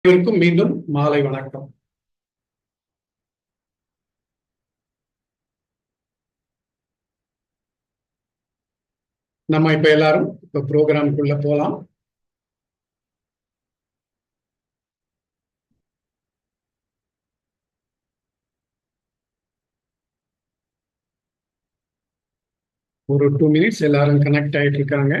அனைவருக்கும் மீண்டும் மாலை வணக்கம். நம்ம இப்ப எல்லாரும் இப்ப ப்ரோக்ராமுக்குள்ள போலாம். ஒரு 2 மினிட்ஸ் எல்லாரும் கனெக்ட் ஆயிட்டு இருக்காங்க.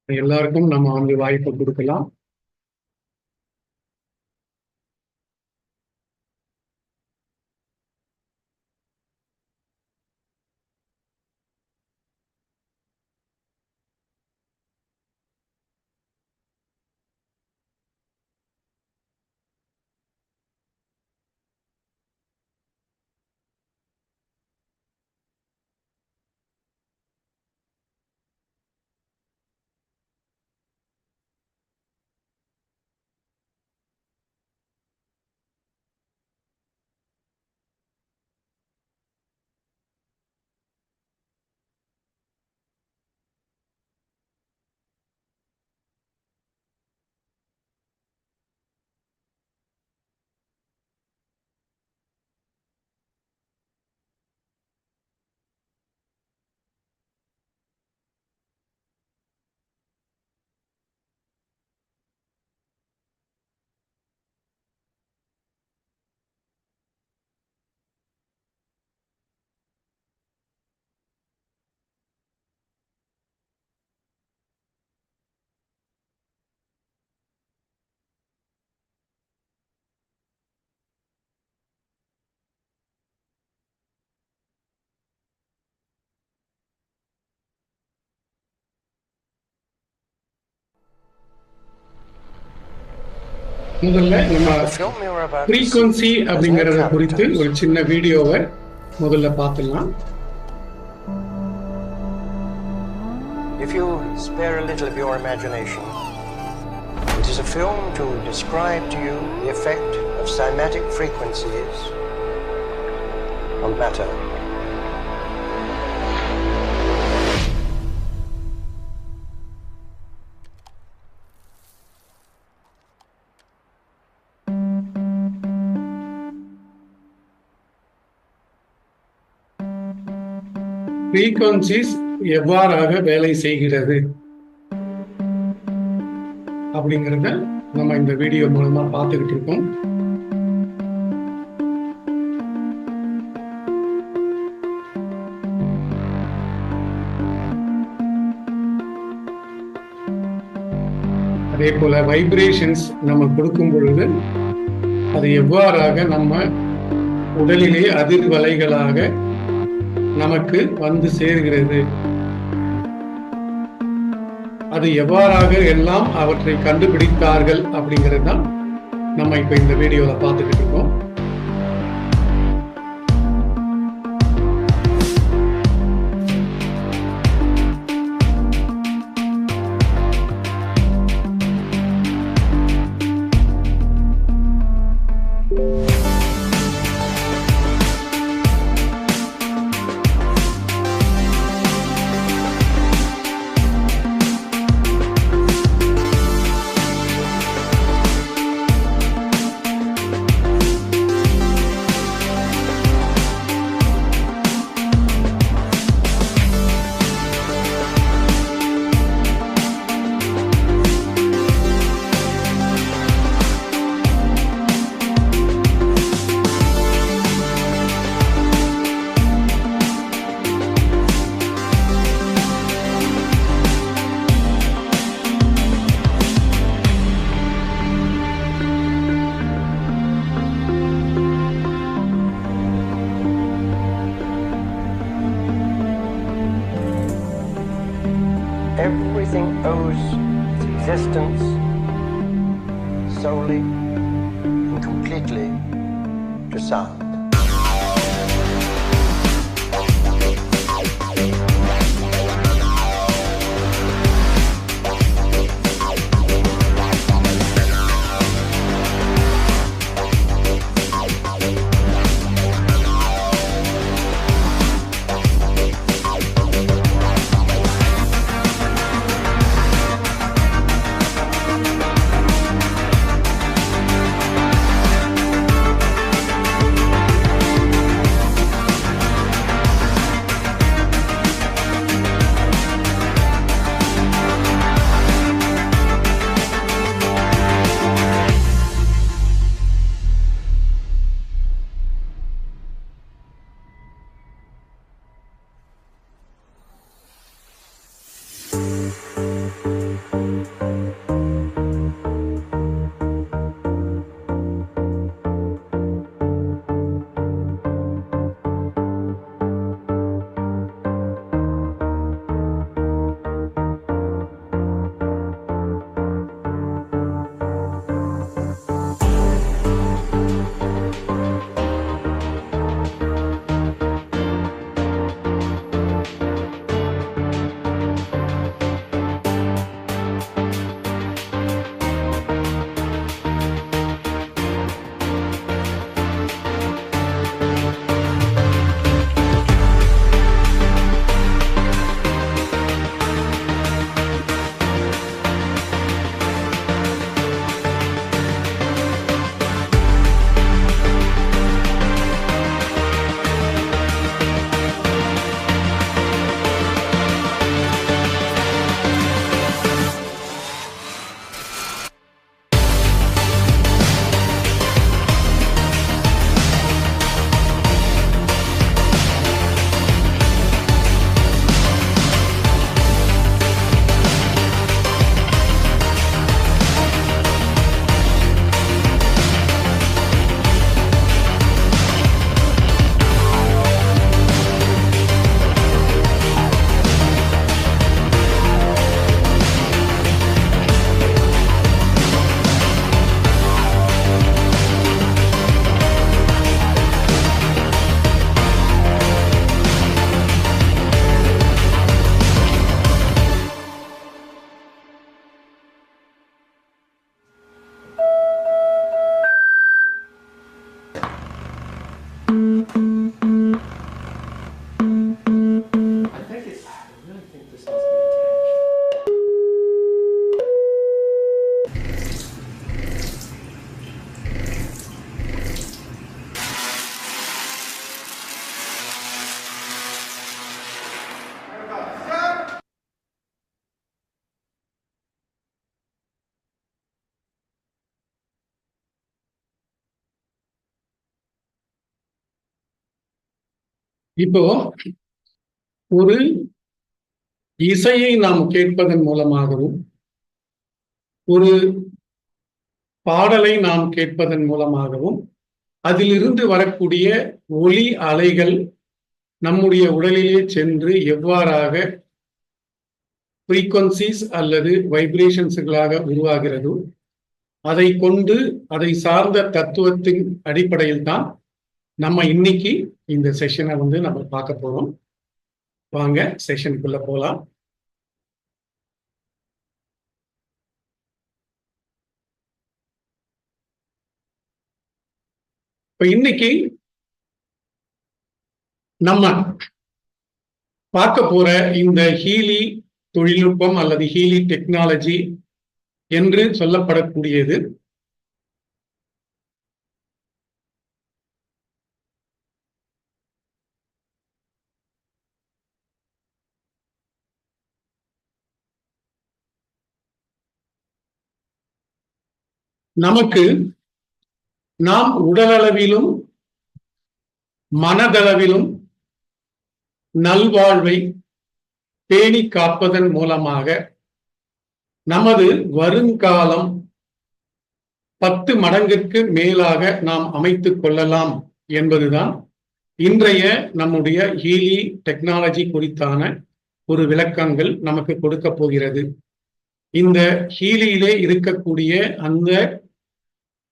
எல்லாருக்கும் நம்ம வாய்ப்பு கொடுக்கலாம். முதல்ல நம்ம ஃப்ரீக்வன்சி அப்படிங்கறத குறித்து ஒரு சின்ன வீடியோவை முதல்ல பார்த்துடலாம். If you spare a little of your imagination, it is a film to describe to you the effect of cymatic frequencies on matter. Frequencies எவ்வாறாக வேலை செய்கிறது அப்படிங்கறத நம்ம இந்த வீடியோ மூலமா பார்த்துக்கிட்டு இருக்கோம். அதே போல வைப்ரேஷன்ஸ் நம்ம கொடுக்கும் பொழுது அது எவ்வாறாக நம்ம உடலிலே அதிர்வலைகளாக நமக்கு வந்து சேர்கிறது, அது எவ்வாறாக எல்லாம் அவற்றை கண்டுபிடித்தார்கள் அப்படிங்கிறது தான் நம்ம இப்ப இந்த வீடியோல பார்த்துக்கிட்டு இருக்கோம். Everything owes its existence solely and completely to sound. இப்போ ஒரு இசையை நாம் கேட்பதன் மூலமாகவும், ஒரு பாடலை நாம் கேட்பதன் மூலமாகவும், அதிலிருந்து வரக்கூடிய ஒலி அலைகள் நம்முடைய உடலிலே சென்று எவ்வாறாக ஃப்ரீக்வன்சிஸ் அல்லது வைப்ரேஷன்ஸ்களாக உருவாகிறதோ, அதை கொண்டு அதை சார்ந்த தத்துவத்தின் அடிப்படையில் தான் நம்ம இன்னைக்கு இந்த செஷனை நம்ம பார்க்க போறோம். வாங்க செஷனுக்குள்ள போலாம். இப்ப இன்னைக்கு நம்ம பார்க்க போற இந்த ஹீலி தொழில்நுட்பம் அல்லது ஹீலி டெக்னாலஜி என்று சொல்லப்படக்கூடியது நமக்கு நாம் உடலளவிலும் மனதளவிலும் நல்வாழ்வை பேணி காப்பதன் மூலமாக நமது வருங்காலம் 10 மடங்கிற்கு மேலாக நாம் அமைத்துக் கொள்ளலாம் என்பதுதான் இன்றைய நம்முடைய ஹீலி டெக்னாலஜி குறித்தான ஒரு விளக்கங்கள் நமக்கு கொடுக்க போகிறது. இந்த ஹீலியிலே இருக்கக்கூடிய அந்த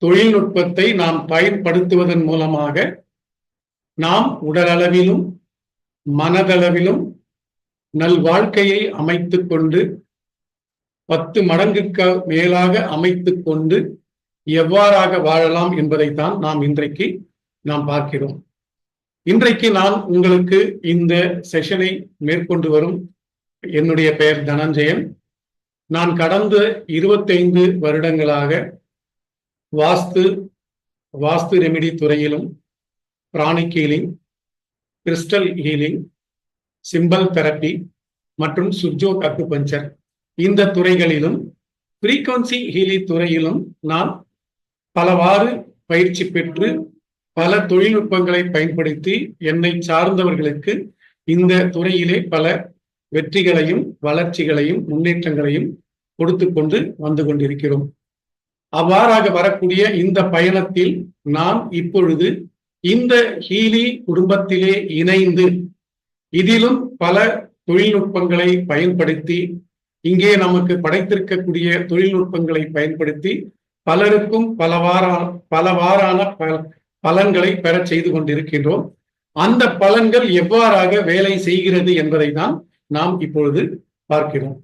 தொழில்நுட்பத்தை நாம் பயன்படுத்துவதன் மூலமாக நாம் உடலளவிலும் மனதளவிலும் நல்வாழ்க்கையை அமைத்துக் கொண்டு 10 மடங்குக்கு மேலாக அமைத்துக் கொண்டு எவ்வாறாக வாழலாம் என்பதைத்தான் நாம் இன்றைக்கு பார்க்கிறோம். இன்றைக்கு நான் உங்களுக்கு இந்த செஷனை மேற்கொண்டு வரும் என்னுடைய பெயர் தனஞ்சயன். நான் கடந்த 25 வருடங்களாக வாஸ்து ரெமிடி துறையிலும், pranic healing, crystal healing, symbol therapy மற்றும் சுர்ஜோக் அக்குபஞ்சர் இந்த துறைகளிலும், ஃப்ரீக்வன்சி ஹீலி துறையிலும் நான் பலவாறு பயிற்சி பெற்று பல தொழில்நுட்பங்களை பயன்படுத்தி என்னை சார்ந்தவர்களுக்கு இந்த துறையிலே பல வெற்றிகளையும் வளர்ச்சிகளையும் முன்னேற்றங்களையும் கொடுத்து கொண்டு வந்து கொண்டிருக்கிறோம். அவ்வாறாக வரக்கூடிய இந்த பயணத்தில் நாம் இப்பொழுது இந்த ஹீலி குடும்பத்திலே இணைந்து இதிலும் பல தொழில்நுட்பங்களை பயன்படுத்தி, இங்கே நமக்கு படைத்திருக்கக்கூடிய தொழில்நுட்பங்களை பயன்படுத்தி பலருக்கும் பலவாறான பலன்களை பெற செய்து கொண்டிருக்கின்றோம். அந்த பலன்கள் எவ்வாறாக வேலை செய்கிறது என்பதை தான் நாம் இப்பொழுது பார்க்கிறோம்.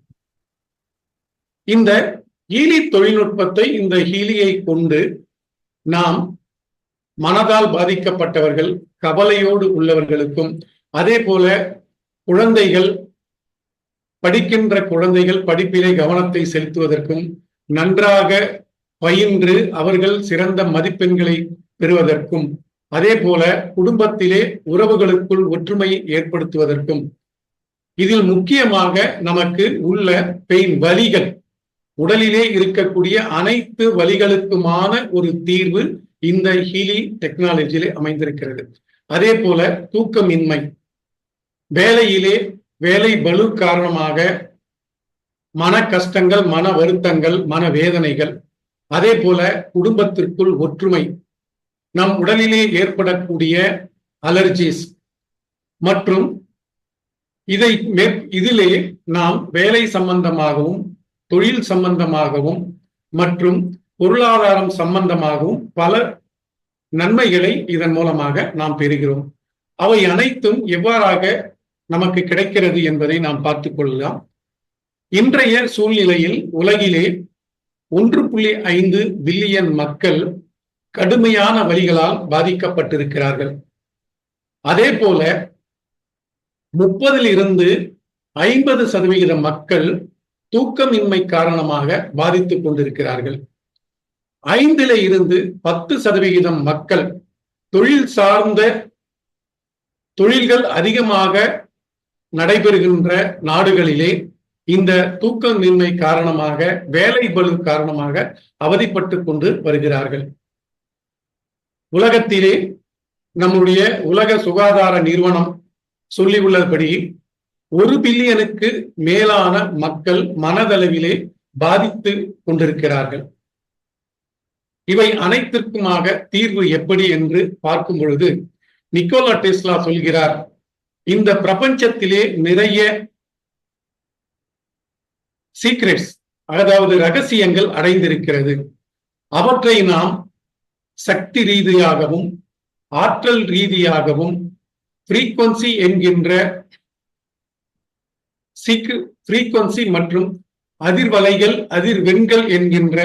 இந்த ஹீலி தொழில்நுட்பத்தை, இந்த ஹீலியை கொண்டு நாம் மனதால் பாதிக்கப்பட்டவர்கள், கவலையோடு உள்ளவர்களுக்கும், அதே போல குழந்தைகள், படிக்கின்ற குழந்தைகள் படிப்பிலே கவனத்தை செலுத்துவதற்கும், நன்றாக பயின்று அவர்கள் சிறந்த மதிப்பெண்களை பெறுவதற்கும், அதே போல குடும்பத்திலே உறவுகளுக்குள் ஒற்றுமையை ஏற்படுத்துவதற்கும், இதில் முக்கியமாக நமக்கு உள்ள வலிகள், உடலிலே இருக்கக்கூடிய அனைத்து வலிகளுக்குமான ஒரு தீர்வு இந்த ஹீலி டெக்னாலஜியிலே அமைந்திருக்கிறது. அதே போல தூக்கமின்மை, வேலை பளு காரணமாக மன கஷ்டங்கள், மன வருத்தங்கள், மன வேதனைகள், அதே போல குடும்பத்திற்குள் ஒற்றுமை, நம் உடலிலே ஏற்படக்கூடிய அலர்ஜிஸ் மற்றும் இதிலே நாம் வேலை சம்பந்தமாகவும் தொழில் சம்பந்தமாகவும் மற்றும் பொருளாதாரம் சம்பந்தமாகவும் பல நன்மைகளை இதன் மூலமாக நாம் பெறுகிறோம். அவை அனைத்தும் எவ்வாறாக நமக்கு கிடைக்கிறது என்பதை நாம் பார்த்துக் கொள்ளலாம். இன்றைய சூழ்நிலையில் உலகிலே 1.5 பில்லியன் மக்கள் கடுமையான வலிகளால் பாதிக்கப்பட்டிருக்கிறார்கள். அதே போல 30 to 50% மக்கள் தூக்கமின்மை காரணமாக பாதித்துக் கொண்டிருக்கிறார்கள். 5 to 10% மக்கள் தொழில் சார்ந்த தொழில்கள் அதிகமாக நடைபெறுகின்ற நாடுகளிலே இந்த தூக்கமின்மை காரணமாக, வேலை பளு காரணமாக அவதிப்பட்டு கொண்டு வருகிறார்கள். உலகத்திலே நம்முடைய உலக சுகாதார நிறுவனம் சொல்லியுள்ளபடி 1 பில்லியனுக்கு மேலான மக்கள் மனதளவிலே பாதித்து கொண்டிருக்கிறார்கள். இவை அனைத்திற்குமாக தீர்வு எப்படி என்று பார்க்கும் பொழுது நிக்கோலா டெஸ்லா சொல்கிறார், இந்த பிரபஞ்சத்திலே நிறைய சீக்ரெட்ஸ், அதாவது ரகசியங்கள் அடைந்திருக்கிறது. அவற்றை நாம் சக்தி ரீதியாகவும் ஆற்றல் ரீதியாகவும் ஃப்ரீக்வன்சி என்கின்ற ஃப்ரீக்வன்சி மற்றும் அதிர்வலைகள் அதிர்வெண்கள் என்கின்ற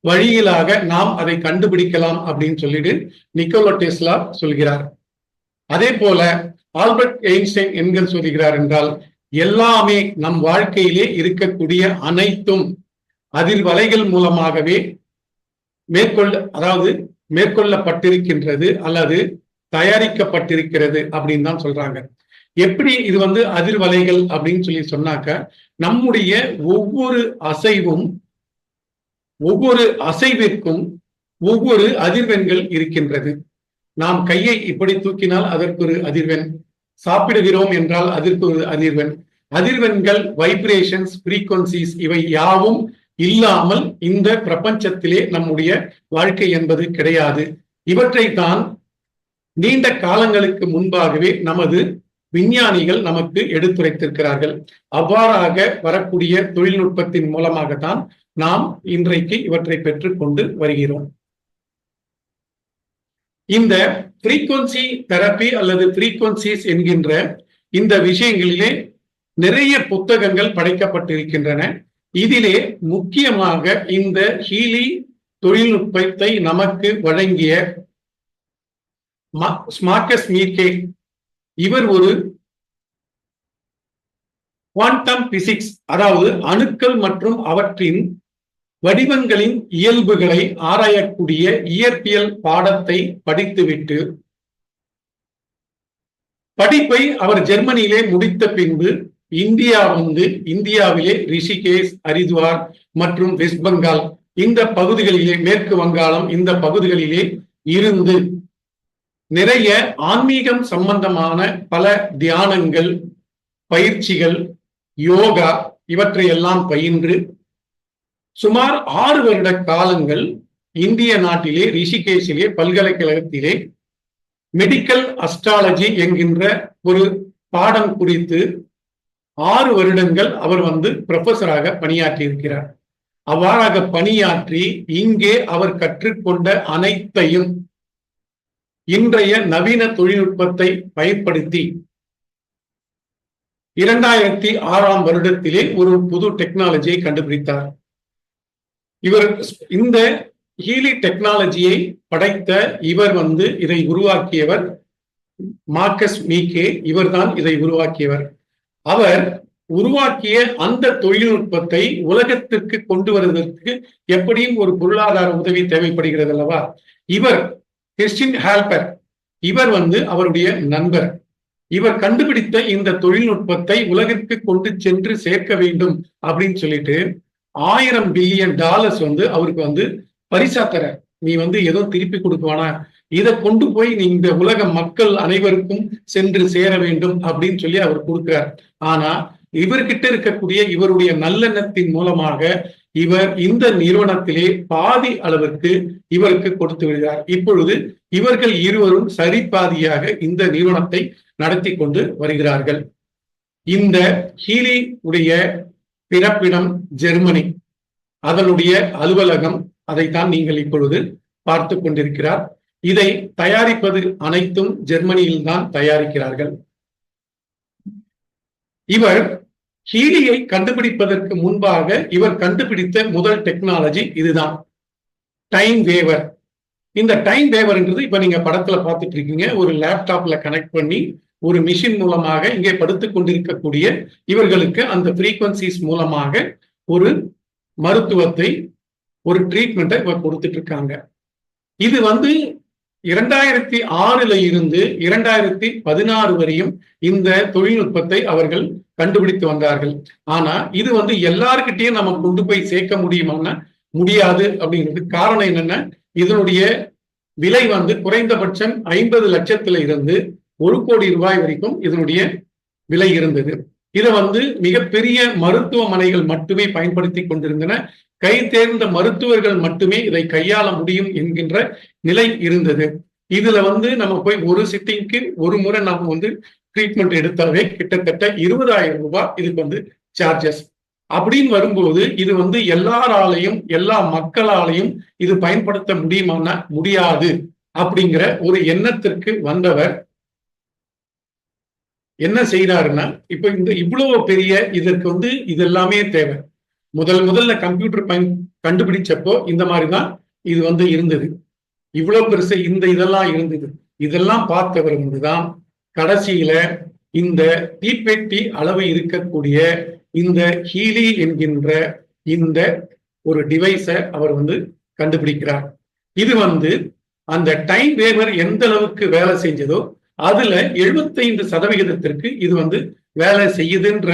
வழியிலாக நாம் அதை கண்டுபிடிக்கலாம் அப்படின்னு சொல்லிட்டு நிக்கோலா டெஸ்லா சொல்கிறார். அதே போல ஆல்பர்ட் ஐன்ஸ்டைன் என்கிற சொல்கிறார் என்றால், எல்லாமே நம் வாழ்க்கையிலே இருக்கக்கூடிய அனைத்தும் அதிர்வலைகள் மூலமாகவே மேற்கொள்ளப்பட்டிருக்கின்றது அல்லது தயாரிக்கப்பட்டிருக்கிறது அப்படின்னு தான் சொல்றாங்க. எப்படி இது அதிர்வலைகள் அப்படின்னு சொல்லி சொன்னாக்க, நம்முடைய ஒவ்வொரு அசைவிற்கும் ஒவ்வொரு அதிர்வெண்கள் இருக்கின்றது. நாம் கையை இப்படி தூக்கினால் அதற்கு ஒரு அதிர்வெண், சாப்பிடுகிறோம் என்றால் அதற்கு ஒரு அதிர்வெண். அதிர்வெண்கள், வைப்ரேஷன்ஸ், ஃப்ரீக்வன்சிஸ் இவை யாவும் இல்லாமல் இந்த பிரபஞ்சத்திலே நம்முடைய வாழ்க்கை என்பது கிடையாது. இவற்றை தான் நீண்ட காலங்களுக்கு முன்பாகவே நமது விஞ்ஞானிகள் நமக்கு எடுத்துரைத்திருக்கிறார்கள். அவ்வாறாக வரக்கூடிய தொழில்நுட்பத்தின் மூலமாகத்தான் நாம் இன்றைக்கு இவற்றை பெற்றுக்கொண்டு வருகிறோம். இந்த ஃப்ரீக்வன்சி தெரப்பி அல்லது ஃப்ரீக்வன்சிஸ் என்கின்ற இந்த விஷயங்களிலே நிறைய புத்தகங்கள் படைக்கப்பட்டிருக்கின்றன. இதிலே முக்கியமாக இந்த ஹீலி தொழில்நுட்பத்தை நமக்கு வழங்கிய மார்க்கஸ் மீர்கே, இவர் ஒரு குவாண்டம் பிசிக்ஸ், அதாவது அணுக்கள் மற்றும் அவற்றின் வடிவங்களின் இயல்புகளை ஆராயக்கூடிய இயற்பியல் பாடத்தை படித்துவிட்டு படிப்பை அவர் ஜெர்மனியிலே முடித்த பின்பு இந்தியாவிலே ரிஷிகேஷ், ஹரித்வார் மற்றும் வெஸ்ட் பெங்கால் இந்த பகுதிகளிலே, மேற்கு வங்காளம் இந்த பகுதிகளிலே இருந்து நிறைய ஆன்மீகம் சம்பந்தமான பல தியானங்கள், பயிற்சிகள், யோகா இவற்றையெல்லாம் பயின்று சுமார் 6 வருட காலங்கள் இந்திய நாட்டிலே ரிஷிகேஷிலே பல்கலைக்கழகத்திலே மெடிக்கல் அஸ்ட்ராலஜி என்கின்ற ஒரு பாடம் குறித்து 6 வருடங்கள் அவர் ப்ரொஃபஸராக பணியாற்றி இருக்கிறார். அவ்வாறாக பணியாற்றி இங்கே அவர் கற்றுக்கொண்ட அனைத்தையும் இன்றைய நவீன தொழில்நுட்பத்தை பயன்படுத்தி 2006 வருடத்திலே ஒரு புது டெக்னாலஜியை கண்டுபிடித்தார். இவர் இந்த ஹீலி டெக்னாலஜியை படைத்த இவர் இதை உருவாக்கியவர் மார்க்கஸ் மீர்கே. இவர்தான் இதை உருவாக்கியவர். அவர் உருவாக்கிய அந்த தொழில்நுட்பத்தை உலகத்திற்கு கொண்டு வருவதற்கு எப்படியும் ஒரு பொருளாதார உதவி தேவைப்படுகிறது அல்லவா? இவர் கிறிஸ்டின் ஹால்பர், இவர் அவருடைய நண்பர். இவர் கண்டுபிடித்த இந்த தொழில்நுட்பத்தை உலகிற்கு கொண்டு சென்று சேர்க்க வேண்டும் அப்படின்னு சொல்லிட்டு $1000 பில்லியன் அவருக்கு பரிசா தர, நீ ஏதோ திருப்பி கொடுக்குவானா, இதை கொண்டு போய் நீ இந்த உலக மக்கள் அனைவருக்கும் சென்று சேர வேண்டும் அப்படின்னு சொல்லி அவர் கொடுக்கிறார். ஆனா இவர்கிட்ட இருக்கக்கூடிய இவருடைய நல்லெண்ணத்தின் மூலமாக இவர் இந்த நிறுவனத்திலே பாதி அளவிற்கு இவருக்கு கொடுத்து விடுகிறார். இப்பொழுது இவர்கள் இருவரும் சரிபாதியாக இந்த நிறுவனத்தை நடத்தி கொண்டு வருகிறார்கள். இந்த ஹீலி உடைய பிறப்பிடம் ஜெர்மனி, அதனுடைய அலுவலகம் அதைத்தான் நீங்கள் இப்பொழுது பார்த்து கொண்டிருக்கிறார். இதை தயாரிப்பது அனைத்தும் ஜெர்மனியில் தான் தயாரிக்கிறார்கள். இவர் ஹீலியை கண்டுபிடிப்பதற்கு முன்பாக இவர் கண்டுபிடித்த முதல் டெக்னாலஜி இதுதான், டைம் வேவர். இந்த டைம் வேவர்ன்றது இப்ப நீங்க படத்துல பார்த்துட்டு இருக்கீங்க, ஒரு லேப்டாப்ல கனெக்ட் பண்ணி ஒரு மிஷின் மூலமாக இங்கே படுத்துக் கொண்டிருக்கக்கூடிய இவர்களுக்கு அந்த ஃப்ரீக்வன்சிஸ் மூலமாக ஒரு மருத்துவத்தை, ஒரு ட்ரீட்மெண்ட்டை இவர் கொடுத்துட்டு இருக்காங்க. இது 2006 இருந்து 2016 வரையும் இந்த தொழில்நுட்பத்தை அவர்கள் கண்டுபிடித்து வந்தார்கள். ஆனா இது எல்லார்கிட்டையும் நம்ம கொண்டு போய் சேர்க்க முடியுமான்னா முடியாது. அப்படிங்கிறது காரணம் என்னன்னா, இதனுடைய விலை குறைந்தபட்சம் 50 லட்சத்துல இருந்து 1 கோடி ரூபாய் வரைக்கும் இதனுடைய விலை இருந்தது. இதை வந்து மிகப்பெரிய மருத்துவமனைகள் மட்டுமே பயன்படுத்தி கொண்டிருந்தன. கை தேர்ந்த மருத்துவர்கள் மட்டுமே இதை கையாள முடியும் என்கின்ற நிலை இருந்தது. இதுல வந்து நம்ம போய் ஒரு சிட்டிங்க்கு ஒரு முறை நம்ம வந்து ட்ரீட்மெண்ட் எடுத்தாவே கிட்டத்தட்ட 20,000 ரூபாய் இதுக்கு வந்து சார்ஜஸ். அப்படின்னு வரும்போது இது வந்து எல்லாராலையும் எல்லா மக்களாலையும் இது பயன்படுத்த முடியுமானா முடியாது அப்படிங்கிற ஒரு எண்ணத்திற்கு வந்தவர் என்ன செய்யறாருன்னா, இப்ப இந்த இவ்வளவு பெரிய இதற்கு வந்து இது எல்லாமே தேவை. முதல்ல கம்ப்யூட்டர் கண்டுபிடிச்சப்போ இந்த மாதிரிதான் இது வந்து இருந்தது. இவ்வளவு பெருசு இந்த இதெல்லாம் இருந்தது. இதெல்லாம் பார்த்தவர் வந்துதான் கடைசியில இந்த தீப்பெட்டி அளவு இருக்கக்கூடிய இந்த ஹீலி என்கின்ற இந்த ஒரு டிவைஸை அவர் வந்து கண்டுபிடிக்கிறார். இது வந்து அந்த டைம் வேவர் எந்த அளவுக்கு வேலை செஞ்சதோ அதுல 75% இது வந்து வேலை செய்யுதுன்ற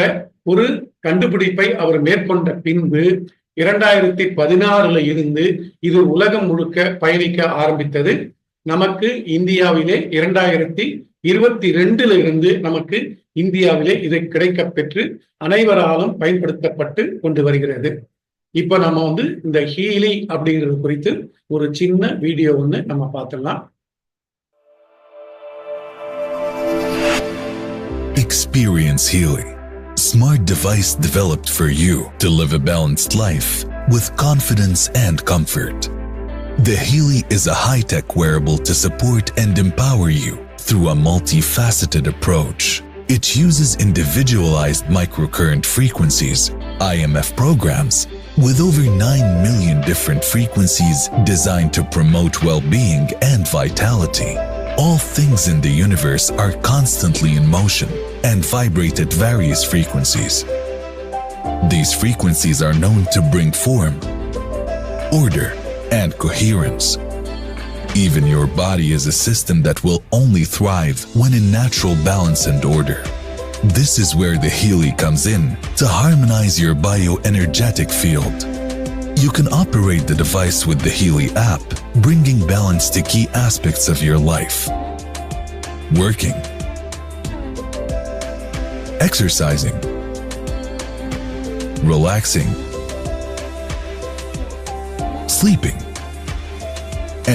ஒரு கண்டுபிடிப்பை அவர் மேற்கொண்ட பின்பு 2016 இருந்து இது உலகம் முழுக்க பயணிக்க ஆரம்பித்தது. நமக்கு இந்தியாவிலே 2022 இருந்து நமக்கு இந்தியாவிலே இது கிடைக்க பெற்று அனைவராலும் பயன்படுத்தப்பட்டு கொண்டு வருகிறது. இப்ப நம்ம வந்து இந்த ஹீலி அப்படிங்கிறது குறித்து ஒரு சின்ன வீடியோ ஒண்ணு நம்ம பார்த்துடலாம். Experience Healy, smart device developed for you to live a balanced life with confidence and comfort. The Healy is a high-tech wearable to support and empower you through a multifaceted approach. It uses individualized microcurrent frequencies, IMF programs, with over 9 million different frequencies designed to promote well-being and vitality. All things in the universe are constantly in motion and vibrate at various frequencies. These frequencies are known to bring form, order, and coherence. Even your body is a system that will only thrive when in natural balance and order. This is where the Healy comes in to harmonize your bioenergetic field. You can operate the device with the Healy app, bringing balance to key aspects of your life. Working, exercising, relaxing, sleeping,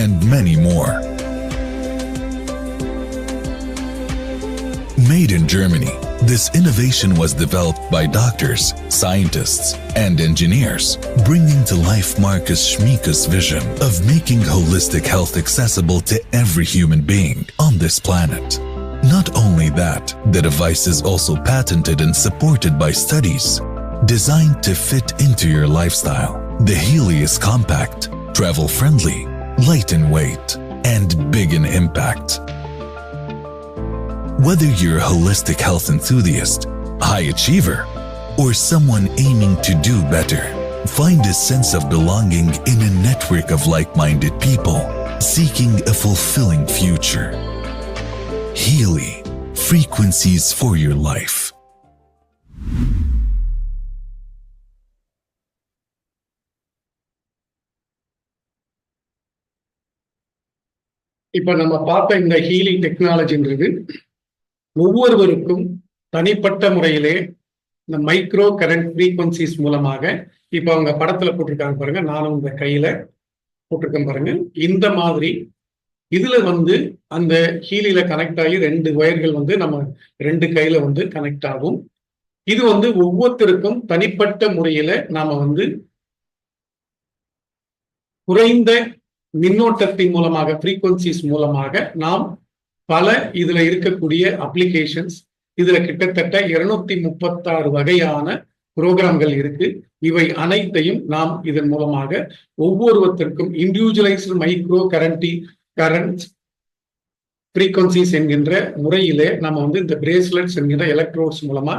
and many more. Made in Germany, this innovation was developed by doctors, scientists, and engineers, bringing to life Marcus Schmieka's vision of making holistic health accessible to every human being on this planet. Not only that, the device is also patented and supported by studies designed to fit into your lifestyle. The Healy is compact, travel-friendly, light in weight, and big in impact. Whether you're a holistic health enthusiast, high achiever, or someone aiming to do better, find a sense of belonging in a network of like-minded people seeking a fulfilling future. Healy, frequencies for your life. இப்ப நம்ம பார்த்த இந்த Healy டெக்னாலஜின்றது ஒவ்வொருவருக்கும் தனிப்பட்ட முறையிலே இந்த micro current frequencies மூலமாக இப்ப அவங்க படத்துல போட்டிருக்காங்க பாருங்க, நானும் இந்த கையில போட்டிருக்கேன் பாருங்க. இந்த மாதிரி இதுல வந்து அந்த ஹீலில கனெக்ட் ஆகி 2 வயர்கள் வந்து நம்ம 2 கையில வந்து கனெக்ட் ஆகும். இது வந்து ஒவ்வொருத்தருக்கும் தனிப்பட்ட முறையில நாம வந்து குறைந்த மின்னோட்டத்தின் மூலமாக ஃப்ரீக்வன்சிஸ் மூலமாக நாம் பல இதுல இருக்கக்கூடிய அப்ளிகேஷன்ஸ், இதுல கிட்டத்தட்ட 236 வகையான புரோகிராம்கள் இருக்கு. இவை அனைத்தையும் நாம் இதன் மூலமாக ஒவ்வொருவருக்கும் இண்டிவிஜுவலைஸ்டு மைக்ரோ கரண்ட் ஃப்ரீக்வன்சிஸ் என்கின்ற முறையிலே நம்ம வந்து இந்த பிரேஸ்லெட்ஸ் என்கின்ற எலக்ட்ரோட்ஸ் மூலமா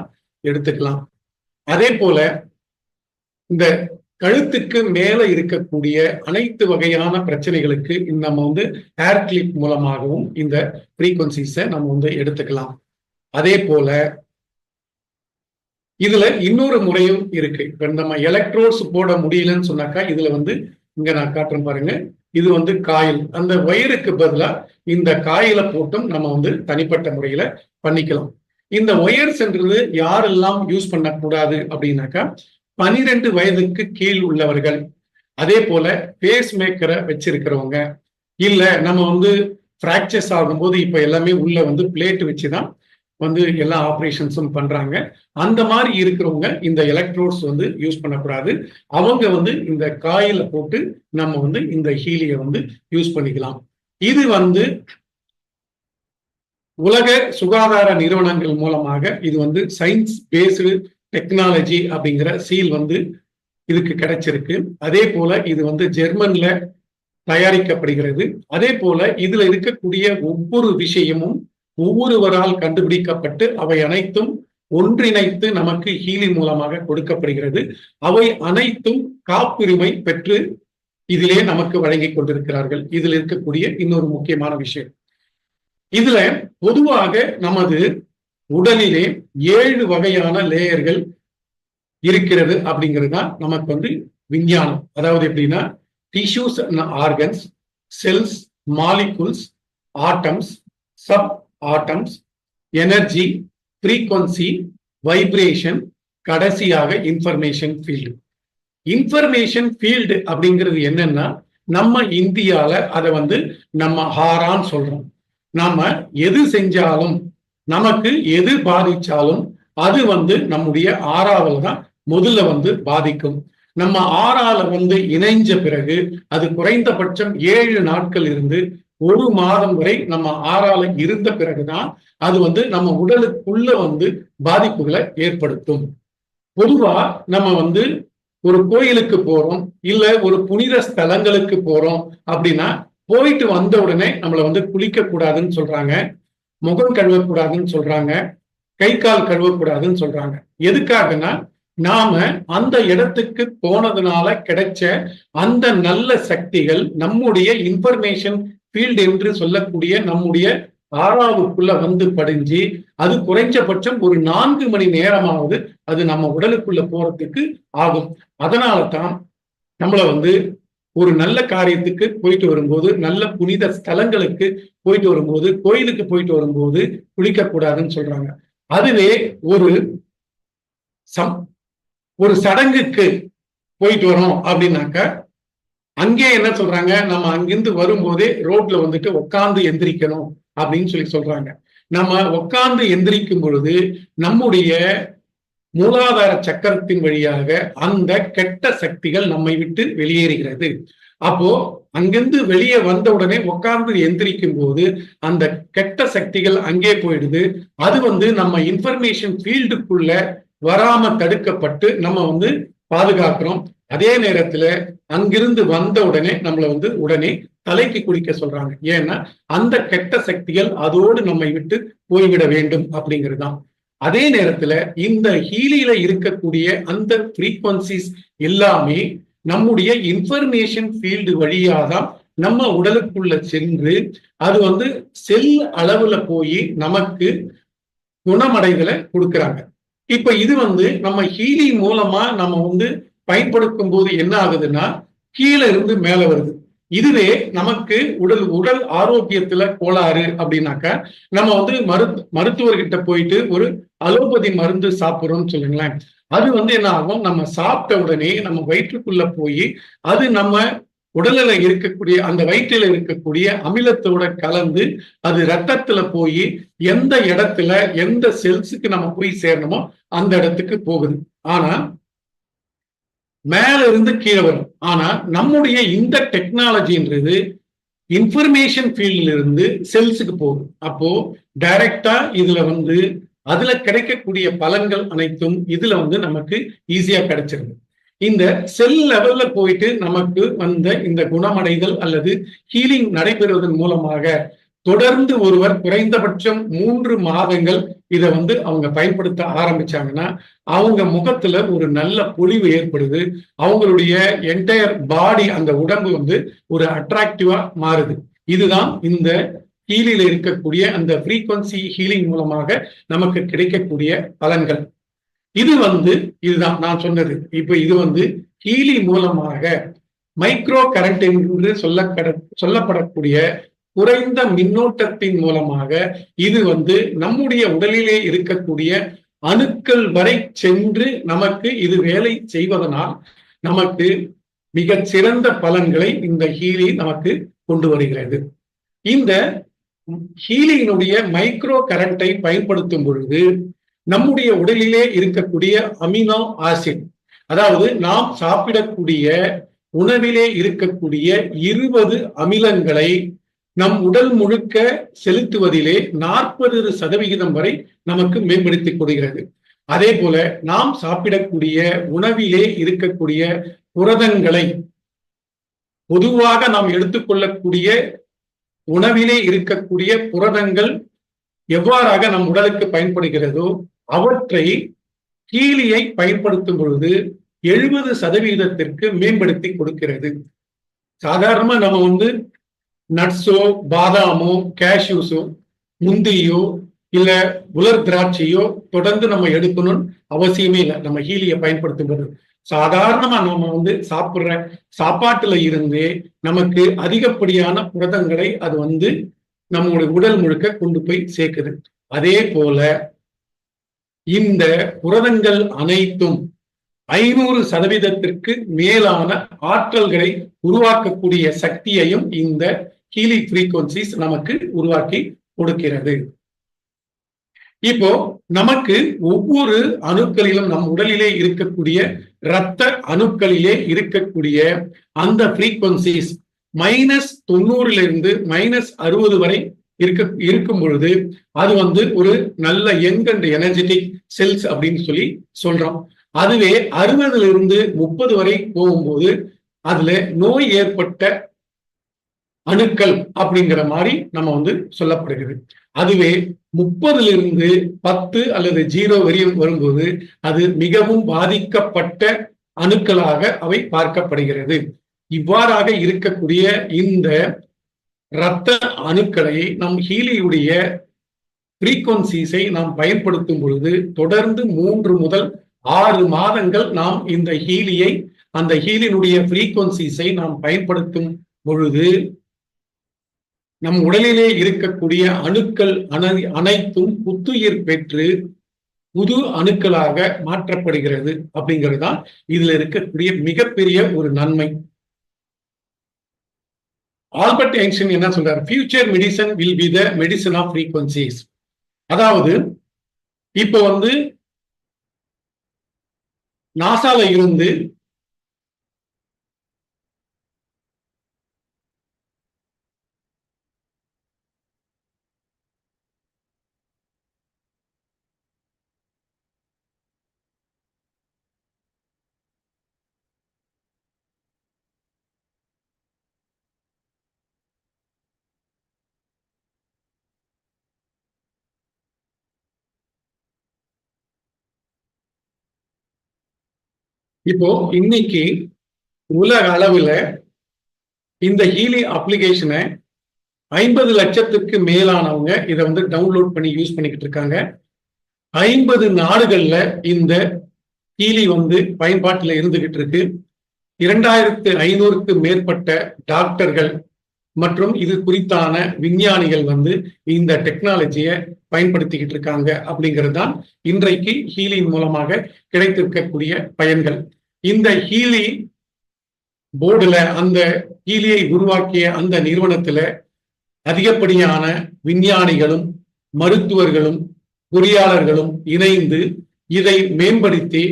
எடுத்துக்கலாம். அதே போல இந்த கழுத்துக்கு மேல இருக்கக்கூடிய அனைத்து வகையான பிரச்சனைகளுக்கு நம்ம வந்து ஹேர் கிளிப் மூலமாகவும் இந்த ஃப்ரீக்வன்சிஸை நம்ம வந்து எடுத்துக்கலாம். அதே போல இதுல இன்னொரு முறையும் இருக்கு. இப்ப நம்ம எலக்ட்ரோட்ஸ் போட முடியலன்னு சொன்னாக்கா இதுல வந்து இங்க நான் காட்டுறேன் பாருங்க, இது வந்து காயில், அந்த வயருக்கு பதிலா இந்த காயில போட்டும் நம்ம வந்து தனிப்பட்ட முறையில பண்ணிக்கலாம். இந்த ஒயர்ஸ்ன்றது யாரெல்லாம் யூஸ் பண்ணக்கூடாது அப்படின்னாக்கா 12 வயதுக்கு கீழ் உள்ளவர்கள், அதே போல பேஸ் மேக்கரை வச்சிருக்கிறவங்க, இல்ல நம்ம வந்து பிராக்சர்ஸ் ஆகும்போது இப்ப எல்லாமே உள்ள வந்து பிளேட் வச்சுதான் வந்து எல்லா ஆபரேஷன்ஸும் பண்றாங்க. அந்த மாதிரி இருக்கிறவங்க இந்த எலக்ட்ரோட்ஸ் வந்து யூஸ் பண்ணக்கூடாது. அவங்க வந்து இந்த காயில போட்டு நம்ம வந்து இந்த ஹீலிய வந்து யூஸ் பண்ணிக்கலாம். இது வந்து உலக சுகாதார நிறுவனங்கள் மூலமாக இது வந்து சயின்ஸ் பேஸ்டு டெக்னாலஜி அப்படிங்கிற சீல் வந்து இதுக்கு கிடைச்சிருக்கு. அதே போல இது வந்து ஜெர்மன்ல தயாரிக்கப்படுகிறது. அதே போல இதுல இருக்கக்கூடிய ஒவ்வொரு விஷயமும் ஒவ்வொருவரால் கண்டுபிடிக்கப்பட்டு அவை அனைத்தும் ஒன்றிணைத்து நமக்கு ஹீலி மூலமாக கொடுக்கப்படுகிறது. அவை அனைத்தும் காப்புரிமை பெற்று இதிலே நமக்கு வழங்கி கொண்டிருக்கிறார்கள். இதில் இருக்கக்கூடிய இன்னொரு முக்கியமான விஷயம், இதுல பொதுவாக நமது உடலிலே 7 வகையான லேயர்கள் இருக்கிறது அப்படிங்கிறது தான் நமக்கு வந்து விஞ்ஞானம். அதாவது எப்படின்னா tissues and organs, cells, molecules, atoms, sub atoms, energy, frequency, vibration, கடைசியாக இன்ஃபர்மேஷன் ஃபீல்டு. இன்ஃபர்மேஷன் ஃபீல்டு அப்படிங்கிறது என்னன்னா நம்ம இந்தியால அதை வந்து நம்ம ஹாரான்னு சொல்றோம். நாம எது செஞ்சாலும் நமக்கு எது பாதிச்சாலும் அது வந்து நம்முடைய ஆறாவில் தான் முதல்ல வந்து பாதிக்கும். நம்ம ஆறால வந்து இணைஞ்ச பிறகு அது குறைந்தபட்சம் 7 நாட்கள் இருந்து 1 மாதம் வரை நம்ம ஆறால இருந்த பிறகுதான் அது வந்து நம்ம உடலுக்குள்ள வந்து பாதிப்புகளை ஏற்படுத்தும். பொதுவா நம்ம வந்து ஒரு கோயிலுக்கு போறோம், இல்ல ஒரு புனித ஸ்தலங்களுக்கு போறோம் அப்படின்னா போயிட்டு வந்த உடனே நம்மளை வந்து குளிக்க கூடாதுன்னு சொல்றாங்க, முகம் கழுவக்கூடாதுன்னு சொல்றாங்க, கை கால் கழுவக்கூடாதுன்னு சொல்றாங்க. எதுக்காகனா நாம அந்த இடத்துக்கு போனதுனால கிடைச்ச அந்த நல்ல சக்திகள் நம்முடைய இன்ஃபர்மேஷன் ஃபீல்டு என்று சொல்லக்கூடிய நம்முடைய ஆறாவுக்குள்ள வந்து படிஞ்சு அது குறைஞ்சபட்சம் ஒரு 4 மணி நேரமாவது அது நம்ம உடலுக்குள்ள போறதுக்கு ஆகும். அதனால தான் நம்மள வந்து ஒரு நல்ல காரியத்துக்கு போயிட்டு வரும்போது, நல்ல புனித ஸ்தலங்களுக்கு போயிட்டு வரும்போது, கோயிலுக்கு போயிட்டு வரும்போது குளிக்க கூடாதுன்னு சொல்றாங்க. அதுவே ஒரு சடங்குக்கு போயிட்டு வரோம் அப்படின்னாக்க அங்கே என்ன சொல்றாங்க, நம்ம அங்கிருந்து வரும்போதே ரோட்ல வந்துட்டு உட்கார்ந்து எந்திரிக்கணும் அப்படின்னு சொல்றாங்க. நம்ம உட்கார்ந்து எந்திரிக்கும் பொழுது நம்முடைய மூலாதார சக்கரத்தின் வழியாக அந்த கெட்ட சக்திகள் நம்மை விட்டு வெளியேறுகிறது. அப்போ அங்கிருந்து வெளியே வந்த உடனே உட்கார்ந்து எந்திரிக்கும் போது அந்த கெட்ட சக்திகள் அங்கே போயிடுது. அது வந்து நம்ம இன்ஃபர்மேஷன் ஃபீல்டுக்குள்ள வராம தடுக்கப்பட்டு நம்ம வந்து பாதுகாக்கிறோம். அதே நேரத்துல அங்கிருந்து வந்த உடனே நம்மளை வந்து உடனே தலைக்கு குளிக்க சொல்றாங்க. ஏன்னா அந்த கெட்ட சக்திகள் அதோடு நம்மை விட்டு போய்விட வேண்டும் அப்படிங்கிறது தான். அதே நேரத்துல இந்த ஹீலியில இருக்கக்கூடிய அந்த ஃப்ரீக்வன்சிஸ் எல்லாமே நம்முடைய இன்ஃபர்மேஷன் ஃபீல்டு வழியாதான் நம்ம உடலுக்குள்ள சென்று அது வந்து செல் அளவுல போய் நமக்கு குணமடைதலை கொடுக்குறாங்க. இப்ப இது வந்து நம்ம ஹீலி மூலமா நம்ம வந்து பயன்படுத்தும் போது என்ன ஆகுதுன்னா கீழே இருந்து மேல வருது. இதுவே நமக்கு உடல் ஆரோக்கியத்துல கோளாறு அப்படின்னாக்கா நம்ம வந்து மருத்துவர்கிட்ட போயிட்டு ஒரு அலோபதி மருந்து சாப்பிடுறோம்னு சொல்லுங்களேன். அது வந்து என்ன ஆகும், நம்ம சாப்பிட்ட உடனே நம்ம வயிற்றுக்குள்ள போய் அது நம்ம உடல்ல இருக்கக்கூடிய அந்த வயிற்றில இருக்கக்கூடிய அமிலத்தோட கலந்து அது ரத்தத்துல போய் எந்த இடத்துல எந்த செல்ஸுக்கு நம்ம போய் சேரணுமோ அந்த இடத்துக்கு போகுது. ஆனா மேல இருந்து கீழே வரும். ஆனா நம்முடைய இந்த டெக்னாலஜின்றது இன்ஃபர்மேஷன் ஃபீல்ட்ல இருந்து செல்ஸுக்கு போகுது. அப்போ டைரக்டா இதுல வந்து அதுல கிடைக்கக்கூடிய பலன்கள் அனைத்தும் இதுல வந்து நமக்கு ஈஸியா கிடைச்சிருது. இந்த செல் லெவல்ல போயிட்டு நமக்கு வந்த இந்த குணமடைதல் அல்லது ஹீலிங் நடைபெறுவதன் மூலமாக தொடர்ந்து ஒருவர் குறைந்தபட்சம் 3 மாதங்கள் இதை வந்து அவங்க பயன்படுத்த ஆரம்பிச்சாங்கன்னா அவங்க முகத்துல ஒரு நல்ல பொலிவு ஏற்படுது. அவங்களுடைய என்டையர் பாடி அந்த உடம்பு வந்து ஒரு அட்ராக்டிவா மாறுது. இதுதான் இந்த ஹீலியில இருக்கக்கூடிய அந்த ஃப்ரீக்வன்சி ஹீலிங் மூலமாக நமக்கு கிடைக்கக்கூடிய பலன்கள். இது வந்து இதுதான் நான் சொன்னது. இப்ப இது வந்து ஹீலி மூலமாக மைக்ரோ கரண்ட் என்று சொல்லப்படக்கூடிய குறைந்த மின்னோட்டத்தின் மூலமாக இது வந்து நம்முடைய உடலிலே இருக்கக்கூடிய அணுக்கள் வரை சென்று நமக்கு இது வேலை செய்வதனால் நமக்கு மிகச் சிறந்த பலன்களை இந்த ஹீலி நமக்கு கொண்டு வருகிறது. இந்த ஹீலியினுடைய மைக்ரோ கரண்டை பயன்படுத்தும் பொழுது நம்முடைய உடலிலே இருக்கக்கூடிய அமினோ ஆசிட், அதாவது நாம் சாப்பிடக்கூடிய உணவிலே இருக்கக்கூடிய 20 அமிலங்களை நம் உடல் முழுக்க செலுத்துவதிலே 40% வரை நமக்கு மேம்படுத்தி கொடுக்கிறது. அதே போல நாம் சாப்பிடக்கூடிய உணவிலே இருக்கக்கூடிய புரதங்களை, பொதுவாக நாம் எடுத்துக்கொள்ளக்கூடிய உணவிலே இருக்கக்கூடிய புரதங்கள் எவ்வாறாக நம் உடலுக்கு பயன்படுகிறதோ அவற்றை ஹீலியை பயன்படுத்தும் பொழுது 70% மேம்படுத்தி கொடுக்கிறது. சாதாரணமா நம்ம வந்து நட்ஸோ, பாதாமோ, கேஷ்யூஸோ, முந்திரியோ இல்ல உலர் திராட்சையோ தொடர்ந்து நம்ம எடுக்கணும்னு அவசியமே இல்லை. நம்ம ஹீலியை பயன்படுத்தும் போது சாதாரணமா நம்ம வந்து சாப்பிடுற சாப்பாட்டுல இருந்தே நமக்கு அதிகப்படியான புரதங்களை அது வந்து நம்முடைய உடல் முழுக்க கொண்டு போய் சேர்க்குது. அதே போல இந்த புரதங்கள் அனைத்தும் 500% மேலான ஆற்றல்களை உருவாக்கக்கூடிய சக்தியையும் இந்த ஹீலி ஃப்ரீக்வன்சிஸ் நமக்கு உருவாக்கி கொடுக்கிறது. இப்போ நமக்கு ஒவ்வொரு அணுக்களிலும் நம் உடலிலே இருக்கக்கூடிய இரத்த அணுக்களிலே இருக்கக்கூடிய அந்த ஃப்ரீக்வன்சிஸ் -90 -60 வரை இருக்கும் பொழுது அது வந்து ஒரு நல்ல யங் அண்ட் எனர்ஜெட்டிக் செல்ஸ் அப்படின்னு சொல்லி சொல்றோம். அதுவே 60 30 வரை போகும்போது அதுல நோய் ஏற்பட்ட அணுக்கள் அப்படிங்கிற மாதிரி நம்ம வந்து சொல்லப்படுகிறது. அதுவே 30 10 அல்லது 0 வரையும் வரும்போது அது மிகவும் பாதிக்கப்பட்ட அணுக்களாக அவை பார்க்கப்படுகிறது. இவ்வாறாக இருக்கக்கூடிய இந்த இரத்த அணுக்களை நம் ஹீலியுடைய ஃப்ரீக்வன்சிஸை நாம் பயன்படுத்தும் பொழுது தொடர்ந்து 3 முதல் 6 மாதங்கள் நாம் இந்த ஹீலியை, அந்த ஹீலினுடைய ஃப்ரீக்வன்சிஸை நாம் பயன்படுத்தும் பொழுது நம் உடலிலே இருக்கக்கூடிய அணுக்கள் அனைத்தும் புத்துயிர் பெற்று புது அணுக்களாக மாற்றப்படுகிறது. அப்படிங்கிறது தான் இதுல இருக்கக்கூடிய மிகப்பெரிய ஒரு நன்மை. ஆல்பர்ட் ஐன்ஸ்டீன் என்ன சொல்றார்? Future medicine will be the medicine of frequencies. அதாவது இப்போ வந்து நாசால இருந்து இப்போ இன்னைக்கு உலக அளவுல இந்த ஹீலி அப்ளிகேஷனை 50 லட்சத்துக்கு மேலானவங்க இதை வந்து டவுன்லோட் பண்ணி யூஸ் பண்ணிக்கிட்டு இருக்காங்க. 50 நாடுகள்ல இந்த ஹீலி வந்து பயன்பாட்டில் இருந்துகிட்டு இருக்கு. 2500க்கு மேற்பட்ட டாக்டர்கள் மற்றும் இது குறித்தான விஞ்ஞானிகள் வந்து இந்த டெக்னாலஜியை பயன்படுத்திக்கிட்டு இருக்காங்க. அப்படிங்கிறது தான் இன்றைக்கு ஹீலியின் மூலமாக கிடைத்திருக்கக்கூடிய பயன்கள். இந்த ஹீலி போர்டுல, அந்த ஹீலியை உருவாக்கிய அந்த நிறுவனத்துல அதிகப்படியான விஞ்ஞானிகளும் மருத்துவர்களும் பொறியாளர்களும் இணைந்து இதை மேம்படுத்தி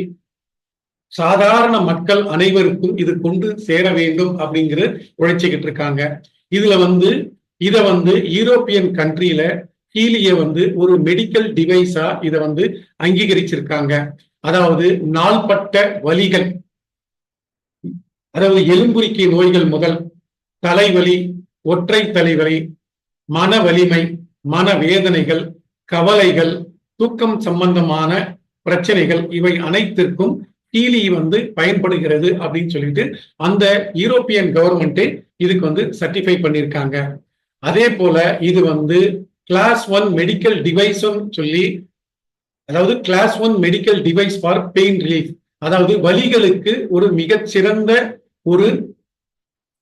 சாதாரண மக்கள் அனைவருக்கும் இது கொண்டு சேர வேண்டும் அப்படிங்கிற உழைச்சிக்கிட்டு இருக்காங்க. இதுல வந்து இதை வந்து யூரோப்பியன் கண்ட்ரியில ஹீலிய வந்து ஒரு மெடிக்கல் டிவைஸா இதை வந்து அங்கீகரிச்சிருக்காங்க. அதாவது நாள்பட்ட வலிகள், அதாவது எலும்புரிக்கை நோய்கள் முதல் தலைவலி, ஒற்றை தலைவலி, மன வலிமை, மன வேதனைகள், கவலைகள், தூக்கம் சம்பந்தமான பிரச்சனைகள், இவை அனைத்திற்கும் ஹீலி வந்து பயன்படுகிறது அப்படின்னு சொல்லிட்டு அந்த யூரோப்பியன் கவர்மெண்டே இதுக்கு வந்து சர்டிஃபை பண்ணியிருக்காங்க. அதே போல இது வந்து கிளாஸ் 1 மெடிக்கல் டிவைஸ் சொல்லி, அதாவது class 1 medical device for pain relief, அதாவது வலிகளுக்கு ஒரு மிகச்சிறந்த ஒரு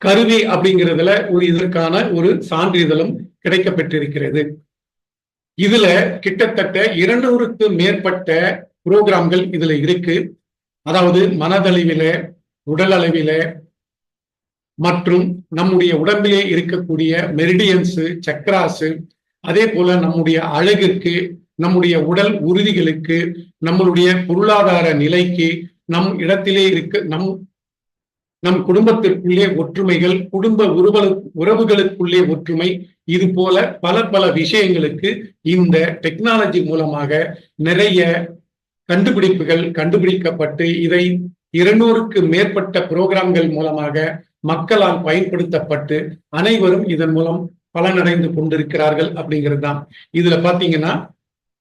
கருவி அப்படிங்கிறதுல இதற்கான ஒரு சான்றிதழும் கிடைக்கப்பெற்றிருக்கிறது. இதுல கிட்டத்தட்ட 200க்கு மேற்பட்ட புரோகிராம்கள் இதுல இருக்கு. அதாவது மனதளவில, உடல் அளவில மற்றும் நம்முடைய உடம்பிலே இருக்கக்கூடிய மெரிடியன்ஸ், சக்கராஸ், அதே போல நம்முடைய அழகுக்கு, நம்முடைய உடல் உறுதிகளுக்கு, நம்மளுடைய பொருளாதார நிலைக்கு, நம் இடத்திலே இருக்க நம் குடும்பத்திற்குள்ளே ஒற்றுமைகள், குடும்ப உறவுகளுக்குள்ளே ஒற்றுமை, இது போல பல பல விஷயங்களுக்கு இந்த டெக்னாலஜி மூலமாக நிறைய கண்டுபிடிப்புகள் கண்டுபிடிக்கப்பட்டு இதை 200க்கு மேற்பட்ட புரோகிராம்கள் மூலமாக மக்களால் பயன்படுத்தப்பட்டு அனைவரும் இதன் மூலம் பலனடைந்து கொண்டிருக்கிறார்கள் அப்படிங்கிறது தான். இதுல பாத்தீங்கன்னா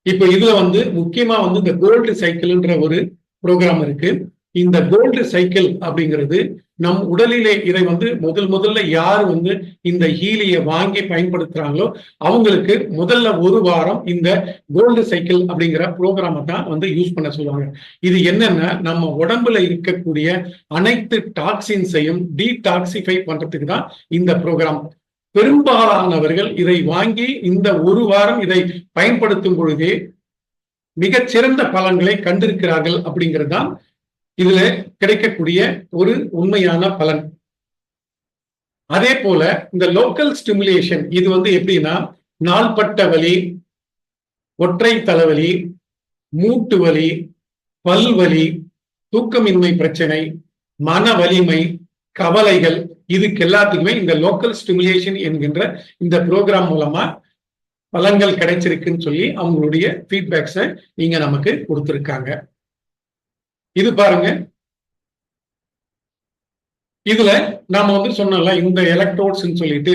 இப்ப இதுல முக்கியமா இந்த கோல்டு சைக்கிள்ன்ற ஒரு புரோகிராம் இருக்கு. இந்த கோல்டு சைக்கிள் அப்படிங்கிறது நம் உடலிலே இதை முதல்ல யார் இந்த ஹீலியை வாங்கி பயன்படுத்துறாங்களோ அவங்களுக்கு முதல்ல ஒரு வாரம் இந்த கோல்டு சைக்கிள் அப்படிங்கிற புரோகிராமை தான் யூஸ் பண்ண சொல்லுவாங்க. இது என்னன்னா நம்ம உடம்புல இருக்கக்கூடிய அனைத்து டாக்ஸின்ஸையும் டீடாக்சிஃபை பண்றதுக்கு தான் இந்த புரோகிராம். பெரும்பாலானவர்கள் இதை வாங்கி இந்த ஒரு வாரம் இதை பயன்படுத்தும் பொழுதே மிகச்சிறந்த பலன்களை கண்டிருக்கிறார்கள் அப்படிங்கிறது தான் இதுல கிடைக்கக்கூடிய ஒரு உண்மையான பலன். அதே போல இந்த லோக்கல் ஸ்டிமுலேஷன் இது எப்படின்னா நாள்பட்ட வலி, ஒற்றை தலைவலி, மூட்டு வலி, பல்வலி, தூக்கமின்மை பிரச்சனை, மன வலிமை, கவலைகள், இதுக்கு எல்லாத்துக்குமே இந்த லோக்கல் ஸ்டிமுலேஷன் என்கின்ற இந்த புரோகிராம் மூலமா பலன்கள் கிடைச்சிருக்குன்னு சொல்லி அவங்களுடைய ஃபீட்பேக்ஸை நீங்க நமக்கு கொடுத்திருக்காங்க. இது பாருங்க, இதுல நாம சொன்னோம்ல இந்த எலக்ட்ரோட்ஸ் சொல்லிட்டு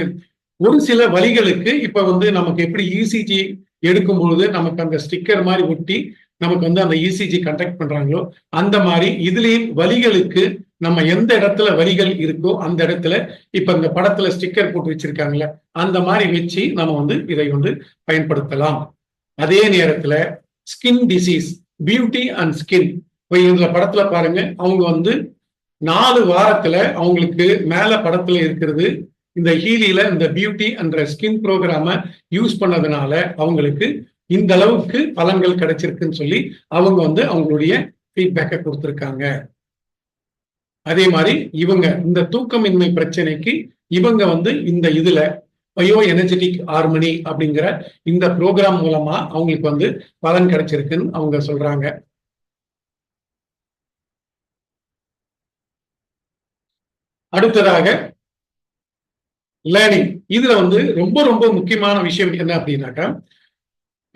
ஒரு சில வலிகளுக்கு இப்ப நமக்கு எப்படி இசிஜி எடுக்கும் பொழுது நமக்கு அந்த ஸ்டிக்கர் மாதிரி ஒட்டி நமக்கு அந்த இசிஜி கண்டக்ட் பண்றாங்களோ அந்த மாதிரி இதுலயும் வலிகளுக்கு நம்ம எந்த இடத்துல வலிகள் இருக்கோ அந்த இடத்துல இப்ப இந்த படத்துல ஸ்டிக்கர் போட்டு வச்சிருக்காங்கல்ல அந்த மாதிரி வச்சு நம்ம இதை பயன்படுத்தலாம். அதே நேரத்துல skin disease, beauty and skin, இப்ப இந்த படத்துல பாருங்க அவங்க 4 வாரத்துல அவங்களுக்கு மேல படத்துல இருக்கிறது இந்த ஹீலியில இந்த பியூட்டி என்ற ஸ்கின் ப்ரோக்ராம யூஸ் பண்ணதுனால அவங்களுக்கு இந்த அளவுக்கு பலன்கள் கிடைச்சிருக்குன்னு சொல்லி அவங்க அவங்களுடைய ஃபீட்பேக்கை கொடுத்திருக்காங்க. அதே மாதிரி இவங்க இந்த தூக்கமின்மை பிரச்சனைக்கு இவங்க இந்த இதுல பயோ எனர்ஜெட்டிக் ஹார்மனி அப்படிங்கிற இந்த ப்ரோக்ராம் மூலமா அவங்களுக்கு பலன் கிடைச்சிருக்குன்னு அவங்க சொல்றாங்க. அடுத்ததாக லேர்னிங், இதுல ரொம்ப ரொம்ப முக்கியமான விஷயம் என்ன அப்படின்னாக்கா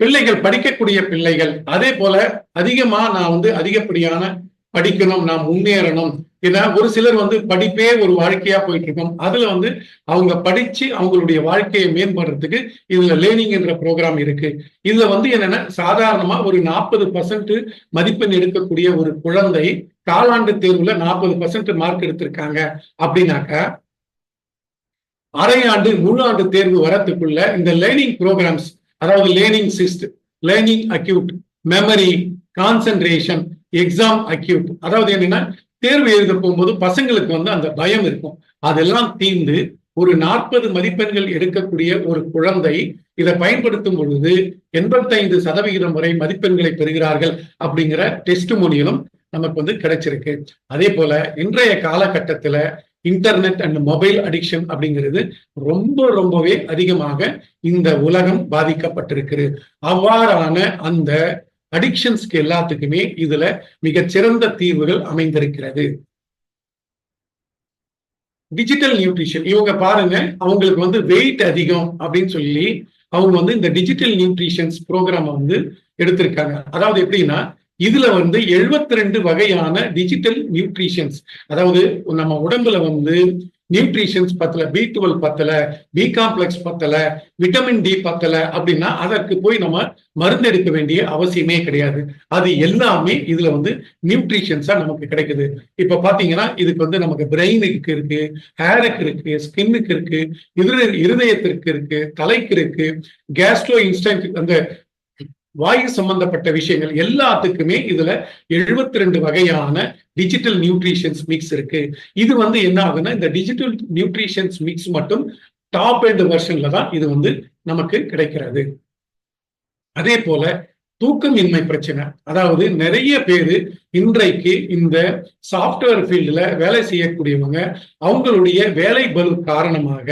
பிள்ளைகள், படிக்கக்கூடிய பிள்ளைகள், அதே போல அதிகமா நான் அதிகப்படியான படிக்கணும், நான் முன்னேறணும். ஏன்னா ஒரு சிலர் படிப்பே ஒரு வாழ்க்கையா போயிட்டு இருக்கோம். அதுல அவங்க படிச்சு அவங்களுடைய வாழ்க்கையை மேம்படுறதுக்கு இதுல லேர்னிங் என்ற ப்ரோக்ராம் இருக்கு. இதுல என்னன்னா சாதாரணமா ஒரு 40% மதிப்பெண் எடுக்கக்கூடிய ஒரு குழந்தை காலாண்டு தேர்வுல 40% மார்க் எடுத்திருக்காங்க அப்படின்னாக்கா அரையாண்டு முழு ஆண்டு தேர்வு வரத்துக்குள்ள இந்த லேர்னிங் ப்ரோக்ராம்ஸ், அதாவது லேர்னிங் சிஸ்ட், learning acute, memory, concentration, exam acute, அதாவது என்னன்னா தேர்வு எழுத போகும்போது பசங்களுக்கு அந்த பயம் இருக்கும், அதெல்லாம் தீர்ந்து ஒரு 40 மதிப்பெண்கள் எடுக்கக்கூடிய ஒரு குழந்தை இதை பயன்படுத்தும் பொழுது 85% வரை மதிப்பெண்களை பெறுகிறார்கள் அப்படிங்கிற டெஸ்டிமோனியலும் நமக்கு கிடைச்சிருக்கு. அதே போல இன்றைய காலகட்டத்துல இன்டர்நெட் அண்ட் மொபைல் அடிக்ஷன் அப்படிங்கிறது ரொம்பவே அதிகமாக இந்த உலகம் பாதிக்கப்பட்டிருக்கு. அவ்வாறான அந்த அடிக்ஷன்ஸ்க்கு எல்லாத்துக்குமே இதுல மிகச்சிறந்த தீர்வுகள் அமைந்திருக்கிறது. டிஜிட்டல் நியூட்ரிஷன், இவங்க பாருங்க அவங்களுக்கு வெயிட் அதிகம் அப்படின்னு சொல்லி அவங்க இந்த டிஜிட்டல் நியூட்ரிஷன்ஸ் ப்ரோக்ராம் எடுத்திருக்காங்க. அதாவது எப்படின்னா இதுல 72 வகையான டிஜிட்டல் நியூட்ரிஷன்ஸ், அதாவது நம்ம உடம்புல நியூட்ரிஷன்ஸ் பத்தல, B12 பத்தல, பி காம்ப்ளெக்ஸ் பத்தல, விட்டமின் டி பத்தல அப்படின்னா அதற்கு போய் நம்ம மருந்து எடுக்க வேண்டிய அவசியமே கிடையாது. அது எல்லாமே இதுல நியூட்ரிஷன்ஸா நமக்கு கிடைக்குது. இப்ப பாத்தீங்கன்னா இதுக்கு நமக்கு பிரெயினுக்கு இருக்கு, ஹேருக்கு இருக்கு, ஸ்கின்னுக்கு இருக்கு, இருதயத்திற்கு இருக்கு, தலைக்கு இருக்கு, கேஸ்ட்ரோ இன்ஸ்டன்ட் அந்த வாயு சம்பந்தப்பட்ட விஷயங்கள் எல்லாத்துக்குமே இதுல 72 வகையான டிஜிட்டல் நியூட்ரிஷன்ஸ் மிக்ஸ் இருக்கு. இது வந்து என்ன ஆகுதுன்னா, இந்த டிஜிட்டல் நியூட்ரிஷன்ஸ் மிக்ஸ் மட்டும் டாப் எண்ட் வெர்ஷன்ல தான் இது வந்து நமக்கு கிடைக்கிறது. அதே போல தூக்கமின்மை பிரச்சனை, அதாவது நிறைய பேரு இன்றைக்கு இந்த சாப்ட்வேர் ஃபீல்டுல வேலை செய்யக்கூடியவங்க அவங்களுடைய வேலை பளு காரணமாக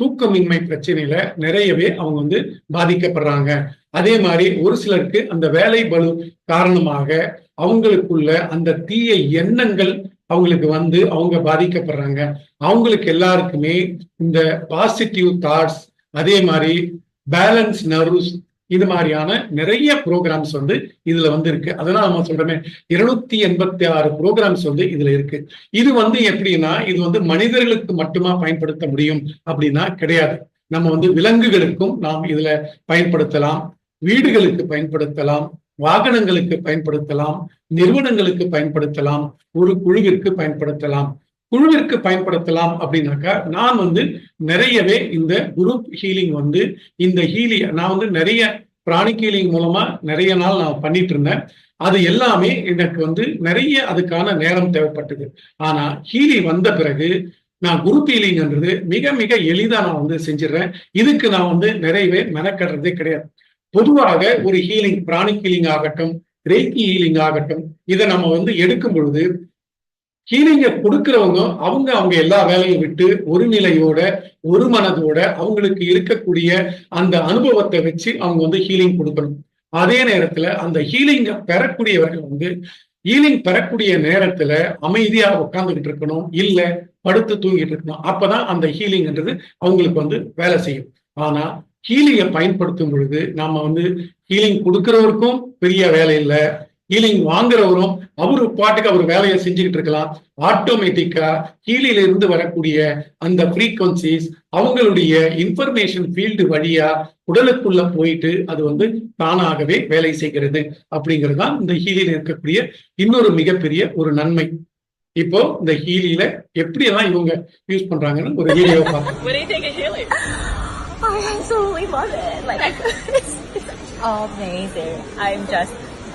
தூக்கமின்மை பிரச்சனையில நிறையவே அவங்க வந்து பாதிக்கப்படுறாங்க. அதே மாதிரி ஒரு சிலருக்கு அந்த வேலை பளு காரணமாக அவங்களுக்குள்ள அந்த தீய எண்ணங்கள் அவங்களுக்கு வந்து அவங்க பாதிக்கப்படுறாங்க. அவங்களுக்கு எல்லாருக்குமே இந்த பாசிட்டிவ் தாட்ஸ், அதே மாதிரி பேலன்ஸ் நர்வ்ஸ், இது மாதிரியான நிறைய ப்ரோக்ராம்ஸ் வந்து இதுல வந்து இருக்கு. அதனால நம்ம சொல்றோமே 286 ப்ரோக்ராம்ஸ் வந்து இதுல இருக்கு. இது வந்து எப்படின்னா, இது வந்து மனிதர்களுக்கு மட்டுமா பயன்படுத்த முடியும் அப்படின்னா கிடையாது. நம்ம வந்து விலங்குகளுக்கும் நாம் இதுல பயன்படுத்தலாம், வீடுகளுக்கு பயன்படுத்தலாம், வாகனங்களுக்கு பயன்படுத்தலாம், நிறுவனங்களுக்கு பயன்படுத்தலாம், ஒரு குழுவிற்கு பயன்படுத்தலாம். குழுவிற்கு பயன்படுத்தலாம் அப்படின்னாக்கா, நான் வந்து நிறையவே இந்த குரூப் ஹீலிங் வந்து இந்த நான் வந்து நிறைய பிராணிக் ஹீலிங் மூலமா நிறைய நாள் நான் பண்ணிட்டு இருந்தேன். அது எல்லாமே எனக்கு வந்து நிறைய அதுக்கான நேரம் தேவைப்பட்டது. ஆனா ஹீலி வந்த பிறகு நான் குரூப் ஹீலிங்ன்றது மிக மிக எளிதா நான் வந்து செஞ்சிடறேன். இதுக்கு நான் வந்து நிறையவே மெனக்கடுறதே கிடையாது. பொதுவாக ஒரு ஹீலிங், பிராணிக் ஹீலிங் ஆகட்டும், ரேக்கி ஹீலிங் ஆகட்டும், இதை நம்ம வந்து எடுக்கும் பொழுது ஹீலிங்க கொடுக்கிறவங்க அவங்க எல்லா வேலையும் விட்டு ஒரு நிலையோட, ஒரு மனதோட அவங்களுக்கு இருக்கக்கூடிய அந்த அனுபவத்தை வச்சு அவங்க வந்து ஹீலிங் கொடுக்கணும். அதே நேரத்துல அந்த ஹீலிங்க பெறக்கூடியவர்கள் வந்து ஹீலிங் பெறக்கூடிய நேரத்துல அமைதியா உட்கார்ந்துகிட்டு இருக்கணும், இல்ல படுத்து தூங்கிட்டு இருக்கணும். அப்பதான் அந்த ஹீலிங்ன்றது அவங்களுக்கு வந்து வேலை செய்யும். ஆனா ஹீலிங்கை பயன்படுத்தும் பொழுது நம்ம வந்து ஹீலிங் கொடுக்கிறவருக்கும் பெரிய வேலை இல்லை, ஹீலிங் வாங்குறவரும் அவரு பாட்டுக்கு அவர் வேலையை செஞ்சுக்கிட்டு இருக்கலாம். ஆட்டோமேட்டிக்கா ஹீலில இருந்து வரக்கூடிய அந்த ஃப்ரீக்வன்சிஸ் அவங்களுடைய இன்ஃபர்மேஷன் ஃபீல்டு வழியா உடலுக்குள்ள போயிட்டு அது வந்து தானாகவே வேலை செய்கிறது. அப்படிங்கிறது தான் இந்த ஹீலில இருக்கக்கூடிய இன்னொரு மிகப்பெரிய ஒரு நன்மை. இப்போ இந்த ஹீலில எப்படியெல்லாம் இவங்க யூஸ் பண்றாங்கன்னு ஒரு வீடியோ பார்க்கலாம். I absolutely love it. Like, it's amazing.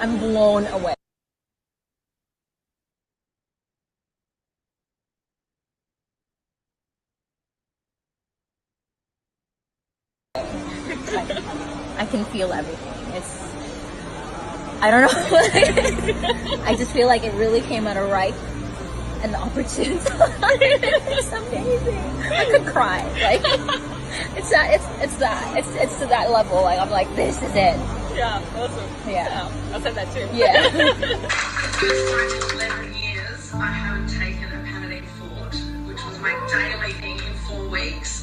I'm blown away. I can feel everything. I don't know. I just feel like it really came at a ripe and opportune time. It's amazing. I could cry. Like, it's to that level. Like, I'm like, this is it. Yeah, awesome. Yeah. I said that too. Yeah. For 11 years, I haven't taken a Panadine Forte, which was my daily thing in 4 weeks.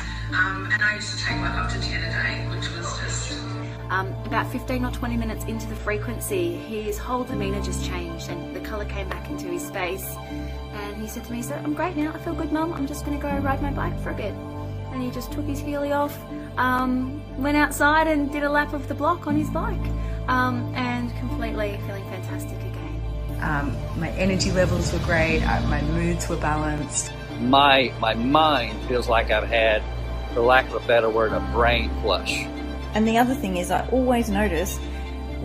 And I used to take like up to 10 a day, which was just... About 15 or 20 minutes into the frequency, his whole demeanour just changed and the colour came back into his face. And he said to me, "I'm great now, I feel good, Mum, I'm just going to go ride my bike for a bit." And he just took his Healy off, went outside and did a lap of the block on his bike, and completely feeling fantastic again. My energy levels were great, my moods were balanced. My mind feels like I've had, for lack of a better word, a brain flush. And the other thing is, I always notice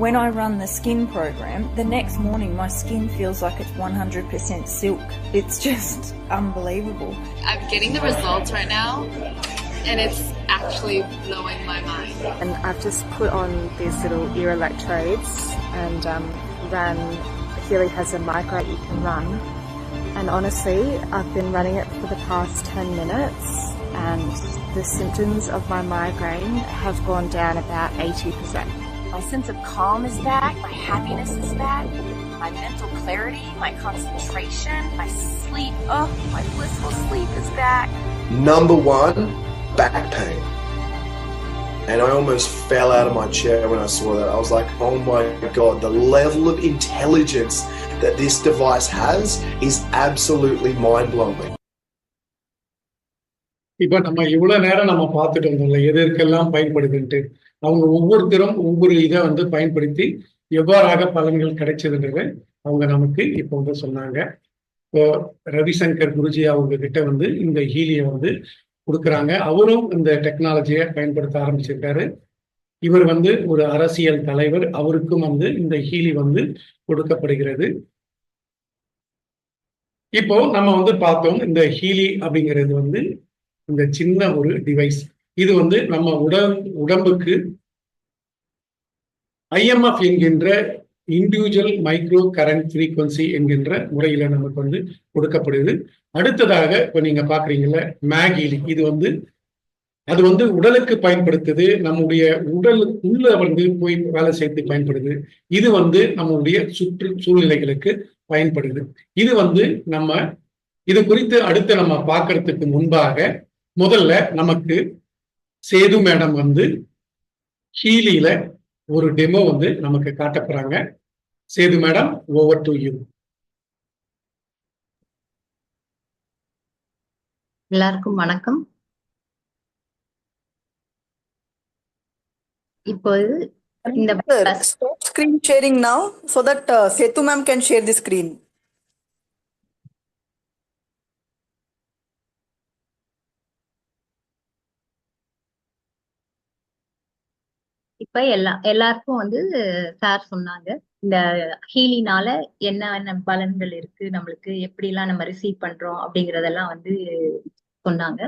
when I run the skin program, the next morning my skin feels like it's 100% silk. It's just unbelievable. I'm getting the results right now, and it's actually blowing my mind. And I've just put on these little ear electrodes and ran. Healy has a migraine you can run. And honestly, I've been running it for the past 10 minutes. And the symptoms of my migraine have gone down about 80%. My sense of calm is back, my happiness is back, my mental clarity, my concentration, my sleep, my blissful sleep is back. Number one, back pain. And I almost fell out of my chair when I saw that. I was like, oh my God, the level of intelligence that this device has is absolutely mind-blowing. இப்ப நம்ம இவ்வளவு நேரம் நம்ம பார்த்துட்டு வந்தோம்ல, எதற்கெல்லாம் பயன்படுதுன்ட்டு. அவங்க ஒவ்வொருத்தரும் ஒவ்வொரு இதை வந்து பயன்படுத்தி எவ்வாறாக பலன்கள் கிடைச்சதுன்றதை அவங்க நமக்கு இப்போ வந்து சொன்னாங்க. இப்போ ரவிசங்கர் குருஜி அவங்க கிட்ட வந்து இந்த ஹீலியை வந்து கொடுக்குறாங்க. அவரும் இந்த டெக்னாலஜியை பயன்படுத்த ஆரம்பிச்சிருக்காரு. இவர் வந்து ஒரு அரசியல் தலைவர், அவருக்கும் வந்து இந்த ஹீலி வந்து கொடுக்கப்படுகிறது. இப்போ நம்ம வந்து பார்த்தோம், இந்த ஹீலி அப்படிங்கிறது வந்து இந்த சின்ன ஒரு டிவைஸ். இது வந்து நம்ம உடம்புக்கு IMF என்கின்ற இண்டிவிஜுவல் மைக்ரோ கரண்ட் ஃப்ரீக்வன்சி என்கின்ற முறையில நமக்கு வந்து கொடுக்கப்படுது. அடுத்ததாக இப்ப நீங்க பாக்குறீங்கல்ல மேகீலி, இது வந்து அது வந்து உடலுக்கு பயன்படுத்துது, நம்முடைய உள்ள வந்து போய் வேலை செய்து பயன்படுது. இது வந்து நம்முடைய சூழ்நிலைகளுக்கு பயன்படுது. இது வந்து இது குறித்து அடுத்து நம்ம பார்க்கறதுக்கு முன்பாக முதல்ல நமக்கு சேது மேடம் வந்து ஹீலியில ஒரு டெமோ வந்து நமக்கு காட்ட போறாங்க. Sethu madam, over to you. எல்லாருக்கும் வணக்கம். இப்போது இந்த stop screen sharing now so that Setu ma'am can share the screen. இப்ப எல்லாருக்கும் வந்து சார் சொன்னாங்க இந்த ஹீலினால என்ன பலன்கள் இருக்கு, நம்மளுக்கு எப்படி எல்லாம் நம்ம ரிசீவ் பண்றோம் அப்படிங்கறதெல்லாம் வந்து சொன்னாங்க.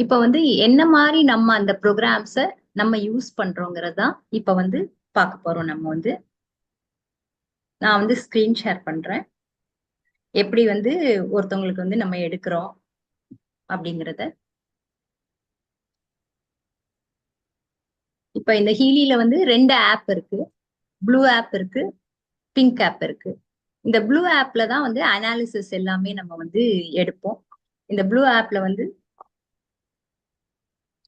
இப்ப வந்து என்ன மாதிரி நம்ம அந்த ப்ரோக்ராம்ஸ நம்ம யூஸ் பண்றோங்கிறதா இப்ப வந்து பார்க்க போறோம். நம்ம வந்து நான் வந்து ஸ்கிரீன் ஷேர் பண்றேன், எப்படி வந்து ஒருத்தவங்களுக்கு வந்து நம்ம எடுக்கிறோம் அப்படிங்கிறத. இப்ப இந்த ஹீலியில வந்து 2 ஆப் இருக்கு, ப்ளூ ஆப் இருக்கு, பிங்க் ஆப் இருக்கு. இந்த ப்ளூ ஆப்ல தான் வந்து அனாலிசிஸ் எல்லாமே நம்ம வந்து எடுப்போம். இந்த ப்ளூ ஆப்ல வந்து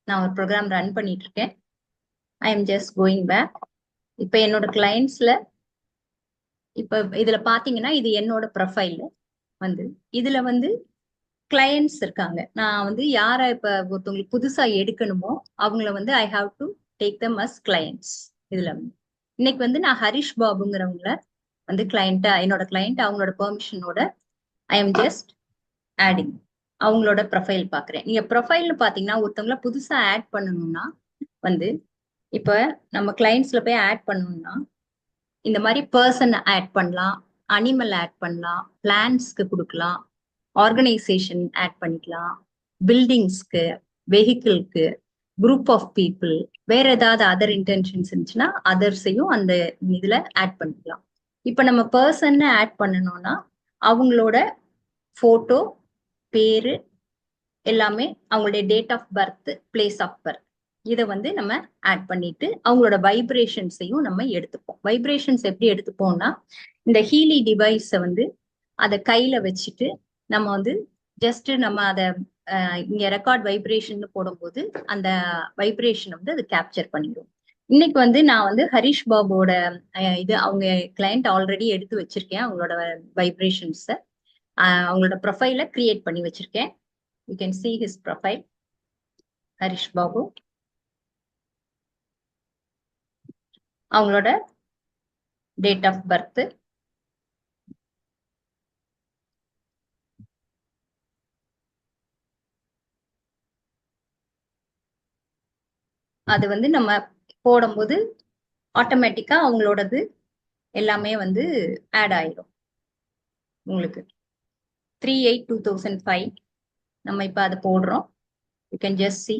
நான் ஒரு ப்ரோக்ராம் ரன் பண்ணிட்டு இருக்கேன். I am just going back. இப்ப என்னோட கிளைண்ட்ஸ்ல இப்ப இதுல பாத்தீங்கன்னா இது என்னோட ப்ரொஃபைல் வந்து இதுல வந்து கிளையண்ட்ஸ் இருக்காங்க. நான் வந்து யார இப்ப ஒருத்தவங்களுக்கு புதுசா எடுக்கணுமோ அவங்கள வந்து I have to take them as clients. இதுல வந்து இன்னைக்கு வந்து நான் ஹரிஷ் பாபுங்கிறவங்கள வந்து கிளையண்டா, என்னோட கிளையண்ட் அவங்களோட பெர்மிஷனோட ஐ எம் ஜஸ்ட் ஆடிங் அவங்களோட ப்ரொஃபைல் பாக்குறேன். நீங்க ப்ரொஃபைல்னு பாத்தீங்கன்னா ஒருத்தவங்கள புதுசா ஆட் பண்ணணும்னா வந்து இப்ப நம்ம கிளைண்ட்ஸ்ல போய் ஆட் பண்ணணும்னா இந்த மாதிரி பர்சன் ஆட் பண்ணலாம், அனிமல் ஆட் பண்ணலாம், பிளான்ஸ்க்கு கொடுக்கலாம், ஆர்கனைசேஷன் ஆட் பண்ணிக்கலாம், பில்டிங்ஸ்க்கு, வெஹிக்கிள்க்கு, குரூப் ஆஃப் பீப்புள், வேற ஏதாவது அதர் இன்டென்ஷன்ஸ் இருந்துச்சுன்னா அதர்ஸையும் அந்த இதுல ஆட் பண்ணிக்கலாம். இப்ப நம்ம பர்சன் ஆட் பண்ணணும்னா அவங்களோட போட்டோ, பேரு எல்லாமே, அவங்களுடைய date of birth, place of birth, இதை வந்து நம்ம ஆட் பண்ணிட்டு அவங்களோட வைப்ரேஷன்ஸையும் நம்ம எடுத்துப்போம். வைப்ரேஷன்ஸ் எப்படி எடுத்துப்போம்னா இந்த ஹீலி டிவைஸை வந்து அதை கையில வச்சுட்டு நம்ம வந்து ஜஸ்ட் நம்ம அதை இங்க ரெக்கார்ட் வைப்ரேஷன் போடும்போது அந்த வைப்ரேஷன் வந்து அது கேப்சர் பண்ணிடும். இன்னைக்கு வந்து நான் வந்து ஹரிஷ் பாபுவோட இது அவங்க கிளையண்ட் ஆல்ரெடி எடுத்து வச்சிருக்கேன். அவங்களோட வைப்ரேஷன்ஸை அவங்களோட ப்ரொஃபைல கிரியேட் பண்ணி வச்சிருக்கேன். You can see his profile, Harish Babu. அவங்களோட டேட் ஆஃப் பர்த், அது வந்து நம்ம போடும்போது ஆட்டோமேட்டிக்கா அவங்களோடது எல்லாமே வந்து ஆட் ஆயிடும். உங்களுக்கு 3/8/2005 நம்ம இப்ப அதை போடுறோம். You can just see.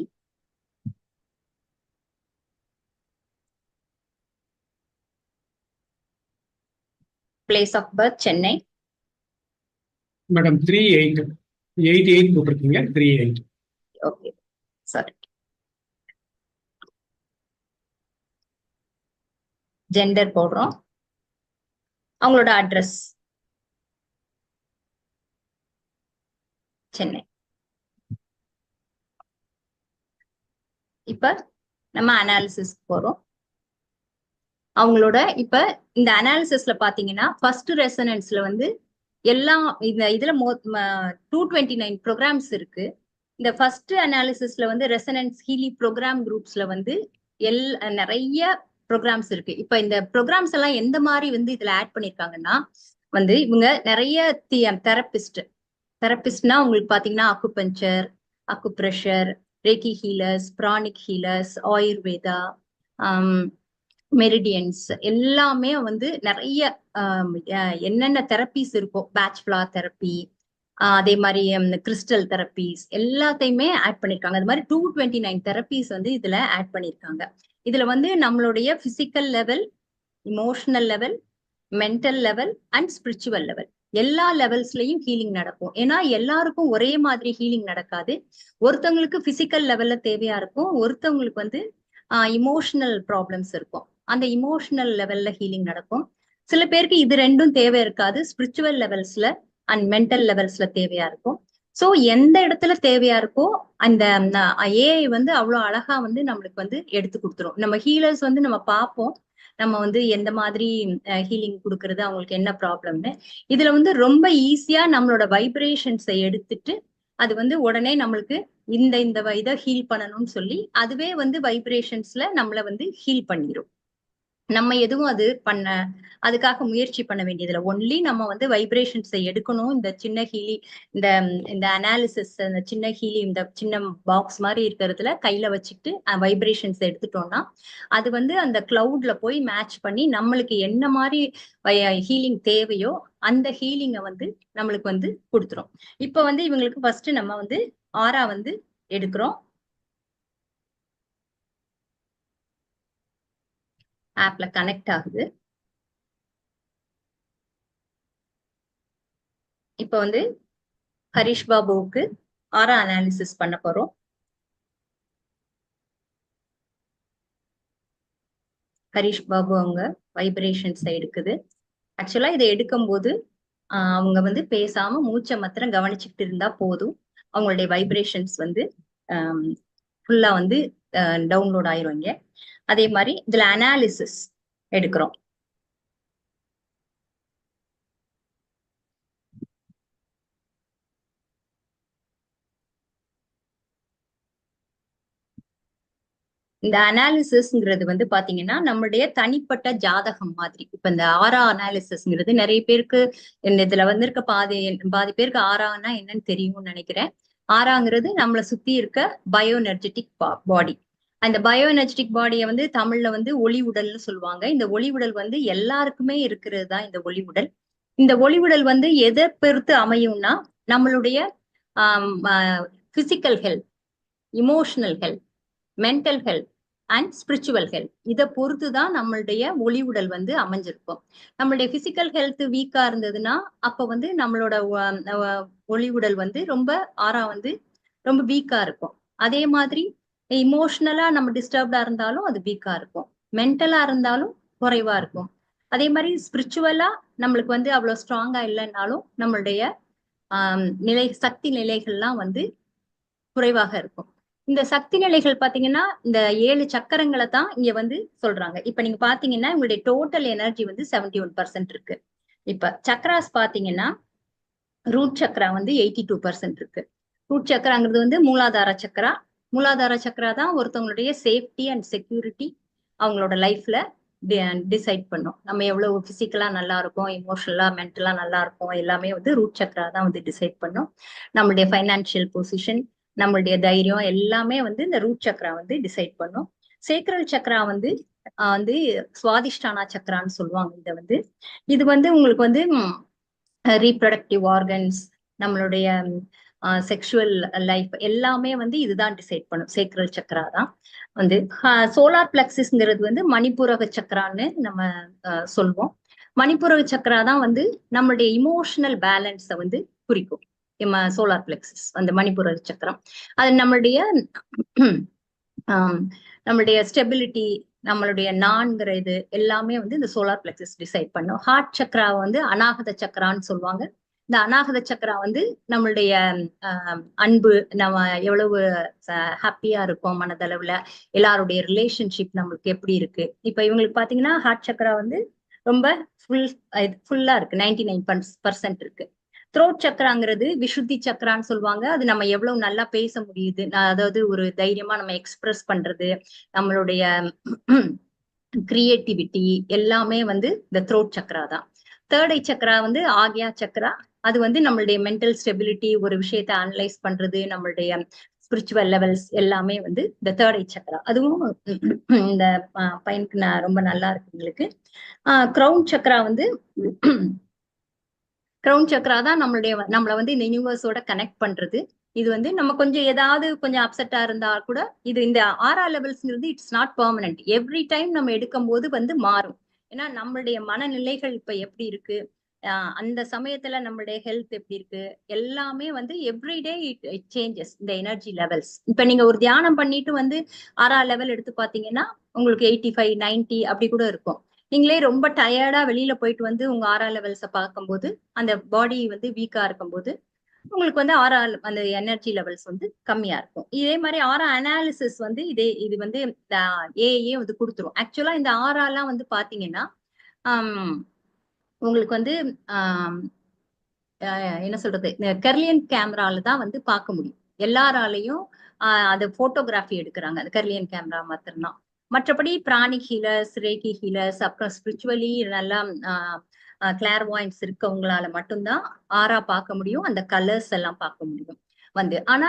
Place of birth Chennai. Madam 3888 போட்டிருக்கீங்க. 38. Okay, sorry. ஜெண்டர் போடுறோம். அவங்களோட அட்ரஸ் சென்னை. இப்ப நம்ம அனாலிசிஸ் போறோம். அவங்களோட இப்ப இந்த அனாலிசிஸ்ல பாத்தீங்கன்னா ஃபர்ஸ்ட் ரெசனன்ஸ்ல வந்து எல்லாம் இதுல 229 ப்ரோக்ராம்ஸ் இருக்கு. இந்த ஃபர்ஸ்ட் அனாலிசிஸ்ல வந்து ரெசனன்ஸ் ஹீலி ப்ரோக்ராம் குரூப்ஸ்ல வந்து நிறைய ப்ரோக்ராம்ஸ் இருக்கு. இப்ப இந்த ப்ரோக்ராம்ஸ் எல்லாம் எந்த மாதிரி வந்து இதுல ஆட் பண்ணிருக்காங்கன்னா வந்து இவங்க நிறைய தெரபிஸ்ட்னா உங்களுக்கு பாத்தீங்கன்னா acupuncture, acupressure, reiki healers, pranic healers, Ayurveda, meridians எல்லாமே வந்து நிறைய என்னென்ன தெரப்பிஸ் இருக்கோ, பேட்ச் ஃபிளார் தெரப்பி, அதே மாதிரி கிறிஸ்டல் தெரப்பிஸ் எல்லாத்தையுமே ஆட் பண்ணிருக்காங்க. அது மாதிரி 229 தெரப்பிஸ் வந்து இதுல ஆட் பண்ணிருக்காங்க. இதுல வந்து நம்மளுடைய physical level, emotional level, mental level and spiritual level எல்லா லெவல்ஸ்லயும் ஹீலிங் நடக்கும். ஏன்னா எல்லாருக்கும் ஒரே மாதிரி ஹீலிங் நடக்காது. ஒருத்தவங்களுக்கு பிசிக்கல் லெவல்ல தேவையா இருக்கும், ஒருத்தவங்களுக்கு வந்து இமோஷனல் ப்ராப்ளம்ஸ் இருக்கும், அந்த இமோஷனல் லெவல்ல ஹீலிங் நடக்கும். சில பேருக்கு இது ரெண்டும் தேவை இருக்காது, ஸ்பிரிச்சுவல் லெவல்ஸ்ல அண்ட் மென்டல் லெவல்ஸ்ல தேவையா இருக்கும். சோ எந்த இடத்துல தேவையா இருக்கோ அந்த ஏஐ வந்து அவ்வளவு அழகா வந்து நம்மளுக்கு வந்து எடுத்து கொடுத்துரும். நம்ம ஹீலர்ஸ் வந்து நம்ம பார்ப்போம், நம்ம வந்து எந்த மாதிரி ஹீலிங் கொடுக்கறது, அவங்களுக்கு என்ன ப்ராப்ளம்னு. இதுல வந்து ரொம்ப ஈஸியா நம்மளோட வைப்ரேஷன்ஸை எடுத்துட்டு அது வந்து உடனே நம்மளுக்கு இந்த இதை ஹீல் பண்ணணும்னு சொல்லி அதுவே வந்து வைப்ரேஷன்ஸ்ல நம்மள வந்து ஹீல் பண்ணிடும். நம்ம எதுவும் அது அதுக்காக முயற்சி பண்ண வேண்டியதில்லை. ஒன்லி நம்ம வந்து வைப்ரேஷன்ஸை எடுக்கணும். இந்த சின்ன ஹீலி, இந்த அனாலிசிஸ், இந்த சின்ன ஹீலி, இந்த சின்ன பாக்ஸ் மாதிரி இருக்கிறதுல கையில வச்சுட்டு வைப்ரேஷன்ஸ் எடுத்துட்டோம்னா அது வந்து அந்த கிளவுட்ல போய் மேட்ச் பண்ணி நம்மளுக்கு என்ன மாதிரி ஹீலிங் தேவையோ அந்த ஹீலிங்கை வந்து நம்மளுக்கு வந்து கொடுத்துரும். இப்ப வந்து இவங்களுக்கு ஃபர்ஸ்ட் நம்ம வந்து ஆரா வந்து எடுக்கிறோம். ஆப்ல கனெக்ட் ஆகுது. இப்ப வந்து ஹரிஷ் பாபுவுக்கு ஆரா அனாலிசிஸ் பண்ண போறோம். ஹரிஷ் பாபு அவங்க வைப்ரேஷன்ஸ் எடுக்குது. ஆக்சுவலா இதை எடுக்கும் போது அவங்க வந்து பேசாம மூச்சை மாத்திரம் கவனிச்சுக்கிட்டு இருந்தா போதும், அவங்களுடைய வைப்ரேஷன்ஸ் வந்து ஃபுல்லா வந்து டவுன்லோட் ஆயிருவாங்க. அதே மாதிரி இதுல அனாலிசிஸ் எடுக்கிறோம். இந்த அனாலிசிஸ்ங்கிறது வந்து பாத்தீங்கன்னா நம்மளுடைய தனிப்பட்ட ஜாதகம் மாதிரி. இப்ப இந்த ஆரா அனாலிசிஸ்ங்கிறது நிறைய பேருக்கு இதுல வந்திருக்க பாதி பேருக்கு ஆரான்னா என்னன்னு தெரியும்னு நினைக்கிறேன். ஆராங்கிறது நம்மளை சுத்தி இருக்க பயோஎனர்ஜெட்டிக் பாடி. அந்த பயோஎனர்ஜெட்டிக் பாடியை வந்து தமிழ்ல வந்து ஒளி உடல்னு சொல்லுவாங்க. இந்த ஒளி உடல் வந்து எல்லாருக்குமே இருக்கிறது தான் இந்த ஒளி உடல். இந்த ஒளி உடல் வந்து எதை பொறுத்து அமையும்னா நம்மளுடைய physical health, emotional health, mental health and spiritual health இதை பொறுத்து தான் நம்மளுடைய ஒளி உடல் வந்து அமைஞ்சிருக்கும். நம்மளுடைய பிசிக்கல் ஹெல்த் வீக்கா இருந்ததுன்னா அப்ப வந்து நம்மளோட ஒளி உடல் வந்து ரொம்ப ஆரா வந்து ரொம்ப வீக்கா இருக்கும். அதே மாதிரி இமோஷனலா நம்ம டிஸ்டர்ப்டா இருந்தாலும் அது வீக்கா இருக்கும், மென்டலா இருந்தாலும் குறைவா இருக்கும். அதே மாதிரி ஸ்பிரிச்சுவலா நம்மளுக்கு வந்து அவ்வளவு ஸ்ட்ராங்கா இல்லைன்னாலும் நம்மளுடைய சக்தி நிலைகள்லாம் வந்து குறைவாக இருக்கும். இந்த சக்தி நிலைகள் பாத்தீங்கன்னா இந்த 7 சக்கரங்களை தான் இங்க வந்து சொல்றாங்க. இப்ப நீங்க பாத்தீங்கன்னா உங்களுடைய டோட்டல் எனர்ஜி வந்து 71% இருக்கு. இப்ப சக்கராஸ் பாத்தீங்கன்னா ரூட் சக்கரா வந்து 82% இருக்கு. ரூட் சக்கராங்கிறது வந்து மூலாதார சக்கரா. மூலாதார சக்கரா தான் ஒருத்தவங்களுடைய சேஃப்டி அண்ட் செக்யூரிட்டி அவங்களோட லைஃப்ல டிசைட் பண்ணும். நம்ம எவ்வளவு பிசிக்கலா நல்லா இருக்கும், இமோஷனலா மென்டலா நல்லா இருக்கும், எல்லாமே வந்து ரூட் சக்கரா தான் வந்து டிசைட் பண்ணும். நம்மளுடைய ஃபைனான்சியல் பொசிஷன், நம்மளுடைய தைரியம் எல்லாமே வந்து இந்த ரூட் சக்கரா வந்து டிசைட் பண்ணும். சேக்ரல் சக்கரா வந்து சுவாதிஷ்டானா சக்கரான்னு சொல்லுவாங்க. இது வந்து உங்களுக்கு வந்து ரீப்ரொடக்டிவ் ஆர்கன்ஸ், நம்மளுடைய செக்ஷுவல் லைஃப் எல்லாமே வந்து இதுதான் டிசைட் பண்ணும். சேக்ரல் சக்கரா தான் வந்து. சோலார் பிளக்ஸஸ்ங்கிறது வந்து மணிப்பூரக சக்கரான்னு நம்ம சொல்வோம். மணிப்பூரக சக்கரா தான் வந்து நம்மளுடைய இமோஷனல் பேலன்ஸை வந்து குறிக்கும். சோலார் பிளெக்ஸஸ் அந்த மணிப்பூரக சக்கரம் அது நம்மளுடைய ஸ்டெபிலிட்டி, நம்மளுடைய நான்கிற இது எல்லாமே வந்து இந்த சோலார் பிளெக்ஸஸ் டிசைட் பண்ணும். ஹார்ட் சக்கரா வந்து அநாகத சக்கரான்னு சொல்லுவாங்க. இந்த அநாகத சக்கரா வந்து நம்மளுடைய அன்பு, நம்ம எவ்வளவு ஹாப்பியா இருக்கோம் மனதளவுல, எல்லாருடைய ரிலேஷன்ஷிப் நம்மளுக்கு எப்படி இருக்கு. இப்ப இவங்களுக்கு பாத்தீங்கன்னா ஹார்ட் சக்கரா வந்து ரொம்ப ஃபுல்லா இருக்கு, 99% இருக்கு. த்ரோட் சக்கராங்கிறது விசுத்தி சக்கரான்னு சொல்லுவாங்க. அது நம்ம எவ்வளவு நல்லா பேச முடியுது, அதாவது ஒரு தைரியமா நம்ம எக்ஸ்பிரஸ் பண்றது, நம்மளுடைய கிரியேட்டிவிட்டி எல்லாமே வந்து இந்த த்ரோட் சக்கரா தான். தேர்ட் ஐ சக்கரா வந்து ஆக்யா சக்கரா. அது வந்து நம்மளுடைய மென்டல் ஸ்டெபிலிட்டி, ஒரு விஷயத்தை அனலைஸ் பண்றது, நம்மளுடைய ஸ்பிரிச்சுவல் லெவல்ஸ் எல்லாமே வந்து இந்த தேர்ட் ஐ சக்கரா. அதுவும் இந்த பையனுக்கு ரொம்ப நல்லா இருக்கு உங்களுக்கு. கிரவுன் சக்கரா வந்து கிரவுன் சக்கரா தான் நம்மள வந்து இந்த யூனிவர்ஸோட கனெக்ட் பண்றது. இது வந்து நம்ம கொஞ்சம் ஏதாவது கொஞ்சம் அப்செட்டா இருந்தா கூட இது இந்த ஆரா லெவல்ஸ்ங்கிறது it's not permanent. Every time நம்ம எடுக்கும் போது வந்து மாறும். ஏன்னா நம்மளுடைய மனநிலைகள் இப்ப எப்படி இருக்கு, அந்த சமயத்துல நம்மளுடைய ஹெல்த் எப்படி இருக்கு, எல்லாமே வந்து எவ்ரிடே இட் சேஞ்சஸ் இந்த எனர்ஜி லெவல்ஸ். இப்ப நீங்க ஒரு தியானம் பண்ணிட்டு வந்து ஆரா லெவல் எடுத்து பாத்தீங்கன்னா உங்களுக்கு 85, 90 அப்படி கூட இருக்கும். நீங்களே ரொம்ப டயர்டா வெளியில போயிட்டு வந்து உங்க ஆரா லெவல்ஸை பார்க்கும்போது அந்த பாடி வந்து வீக்கா இருக்கும்போது உங்களுக்கு வந்து ஆரா அந்த எனர்ஜி லெவல்ஸ் வந்து கம்மியா இருக்கும். இதே மாதிரி ஆரா அனாலிசிஸ் வந்து இது வந்து ஏஏ வந்து கொடுத்துரும். ஆக்சுவலா இந்த ஆராலாம் வந்து பாத்தீங்கன்னா உங்களுக்கு வந்து என்ன சொல்றது, கர்லியன் கேமரால தான் வந்து பார்க்க முடியும். எல்லாராலையும் அது போட்டோகிராஃபி எடுக்கிறாங்க அந்த கர்லியன் கேமரா மாத்திரம்தான். மற்றபடி பிராணிக் ஹீலர்ஸ், ரேக்கி ஹீலர்ஸ், அப்புறம் ஸ்பிரிச்சுவலி நல்லா கிளார்வாயின்ஸ் இருக்கவங்களால மட்டும்தான் ஆரா பார்க்க முடியும், அந்த கலர்ஸ் எல்லாம் பார்க்க முடியும் வந்து. ஆனா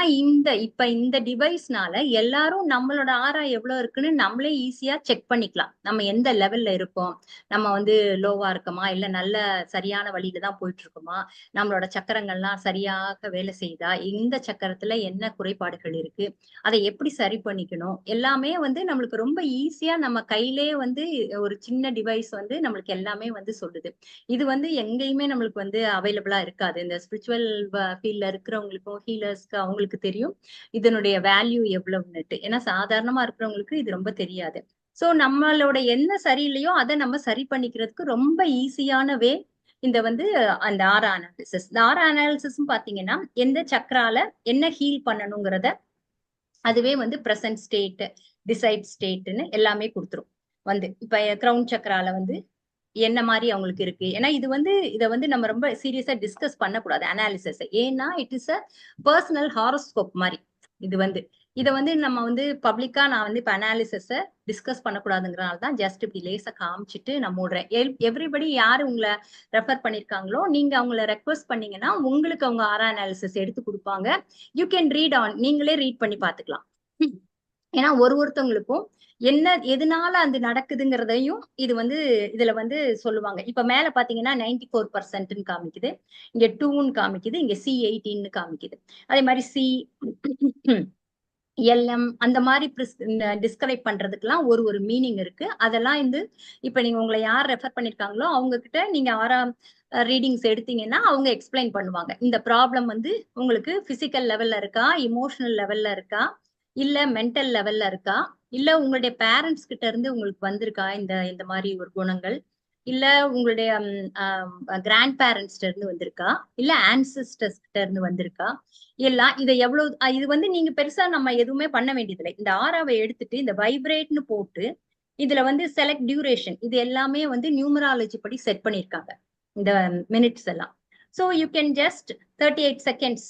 இப்ப இந்த டிவைஸ்னால எல்லாரும் நம்மளோட ஆரா எவ்வளவு இருக்குன்னு நம்மளே ஈஸியா செக் பண்ணிக்கலாம். நம்ம எந்த லெவல்ல இருக்கோம், நம்ம வந்து லோவா இருக்கோமா, இல்ல நல்ல சரியான வழியில தான் போயிட்டு இருக்கோமா, நம்மளோட சக்கரங்கள்லாம் சரியாக வேலை செய்தா, இந்த சக்கரத்துல என்ன குறைபாடுகள் இருக்கு, அதை எப்படி சரி பண்ணிக்கணும், எல்லாமே வந்து நம்மளுக்கு ரொம்ப ஈஸியா நம்ம கையிலே வந்து ஒரு சின்ன டிவைஸ் வந்து நம்மளுக்கு எல்லாமே வந்து சொல்லுது. இது வந்து எங்கேயுமே நம்மளுக்கு வந்து அவைலபிளா இருக்காது. இந்த ஸ்பிரிச்சுவல் ஃபீல்ட்ல இருக்கிறவங்களுக்கும் ஹீலர்ஸ்க்கு அவங்களுக்கு தெரியும் இதனுடைய வேல்யூ எவ்வளவுன்னுட்டு. ஏன்னா சாதாரணமா இருக்கிறவங்களுக்கு இது ரொம்ப தெரியாது. சோ நம்மளோட என்ன சரியில்லையோ அதை நம்ம சரி பண்ணிக்கிறதுக்கு ரொம்ப ஈஸியான வே இந்த வந்து அந்த ஆரா அனாலிசிஸ். இந்த ஆரா அனாலிசிஸும் பாத்தீங்கன்னா எந்த சக்கரால என்ன ஹீல் பண்ணணுங்கிறத அதுவே வந்து பிரசன்ட் ஸ்டேட், டிசைட் ஸ்டேட்னு எல்லாமே கொடுத்துரும் வந்து. இப்ப கிரவுன் சக்கரால வந்து என்ன மாதிரி அவங்களுக்கு இருக்கு. ஏன்னா இதை வந்து நம்ம ரொம்ப சீரியஸா டிஸ்கஸ் பண்ணக்கூடாது அனாலிசிஸ். ஏன்னா it is a personal horoscope மாதிரி. இதை வந்து நம்ம வந்து பப்ளிக்கா நான் வந்து இப்ப அனாலிசிஸ டிஸ்கஸ் பண்ணக்கூடாதுங்கிறனால தான் ஜஸ்ட் இப்படி லேசா காமிச்சிட்டு நான் மூடுறேன். எவ்ரிபடி யாரு உங்களை ரெஃபர் பண்ணிருக்காங்களோ நீங்க அவங்கள ரெக்வஸ்ட் பண்ணீங்கன்னா உங்களுக்கு அவங்க ஆரா அனாலிசிஸ் எடுத்து கொடுப்பாங்க. யூ கேன் ரீட் ஆன், நீங்களே ரீட் பண்ணி பாத்துக்கலாம். ஏன்னா ஒருத்தவங்களுக்கும் என்ன எதனால அது நடக்குதுங்கிறதையும் இது வந்து இதுல வந்து சொல்லுவாங்க. இப்ப மேல பாத்தீங்கன்னா 94% காமிக்குது, இங்க 2ன்னு காமிக்குது, இங்க C18 காமிக்குது. அதே மாதிரி C LM அந்த மாதிரி டிஸ்கிரைப் பண்றதுக்கெல்லாம் ஒரு மீனிங் இருக்கு. அதெல்லாம் இப்ப நீங்க உங்களை யார் ரெஃபர் பண்ணிருக்காங்களோ அவங்க கிட்ட நீங்க ஆறாம் ரீடிங்ஸ் எடுத்தீங்கன்னா அவங்க எக்ஸ்பிளைன் பண்ணுவாங்க. இந்த ப்ராப்ளம் வந்து உங்களுக்கு பிசிக்கல் லெவல்ல இருக்கா, இமோஷனல் லெவல்ல இருக்கா, இல்ல மென்டல் லெவல்ல இருக்கா, இல்ல உங்களுடைய பேரண்ட்ஸ் கிட்ட இருந்து உங்களுக்கு வந்திருக்கா இந்த மாதிரி ஒரு குணங்கள், இல்ல உங்களுடைய கிராண்ட் பேரண்ட்ஸ்ல இருந்து வந்திருக்கா, இல்ல ஆன்சிஸ்டர்ஸ் கிட்ட இருந்து வந்திருக்கா, எல்லாம் இதை எவ்வளவு இது வந்து நீங்க பெருசா நம்ம எதுவுமே பண்ண வேண்டியதில்லை. இந்த ஆறாவை எடுத்துட்டு இந்த வைப்ரேட்னு போட்டு இதுல வந்து செலக்ட் டியூரேஷன் இது எல்லாமே வந்து நியூமராலஜி படி செட் பண்ணிருக்காங்க இந்த மினிட்ஸ் எல்லாம். So you can just 38 seconds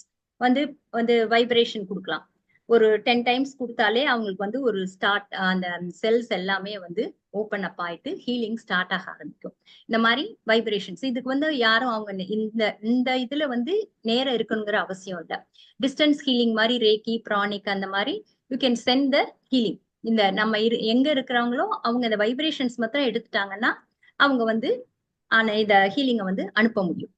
வந்து வைப்ரேஷன் கொடுக்கலாம். ஒரு 10 டைம்ஸ் கொடுத்தாலே அவங்களுக்கு வந்து ஒரு ஸ்டார்ட் அந்த செல்ஸ் எல்லாமே வந்து ஓப்பன் அப் ஆயிட்டு ஹீலிங் ஸ்டார்ட் ஆக ஆரம்பிக்கும். இந்த மாதிரி வைப்ரேஷன்ஸ் இதுக்கு வந்து யாரும் அவங்க இந்த இதுல வந்து நேரம் இருக்கணுங்கிற அவசியம் இல்லை. டிஸ்டன்ஸ் ஹீலிங் மாதிரி ரேக்கி, பிராணிக் அந்த மாதிரி you can send the healing. இந்த நம்ம எங்க இருக்கிறவங்களோ அவங்க இந்த வைப்ரேஷன்ஸ் மாத்திரம் எடுத்துட்டாங்கன்னா அவங்க வந்து இத ஹீலிங்கை வந்து அனுப்ப முடியும்.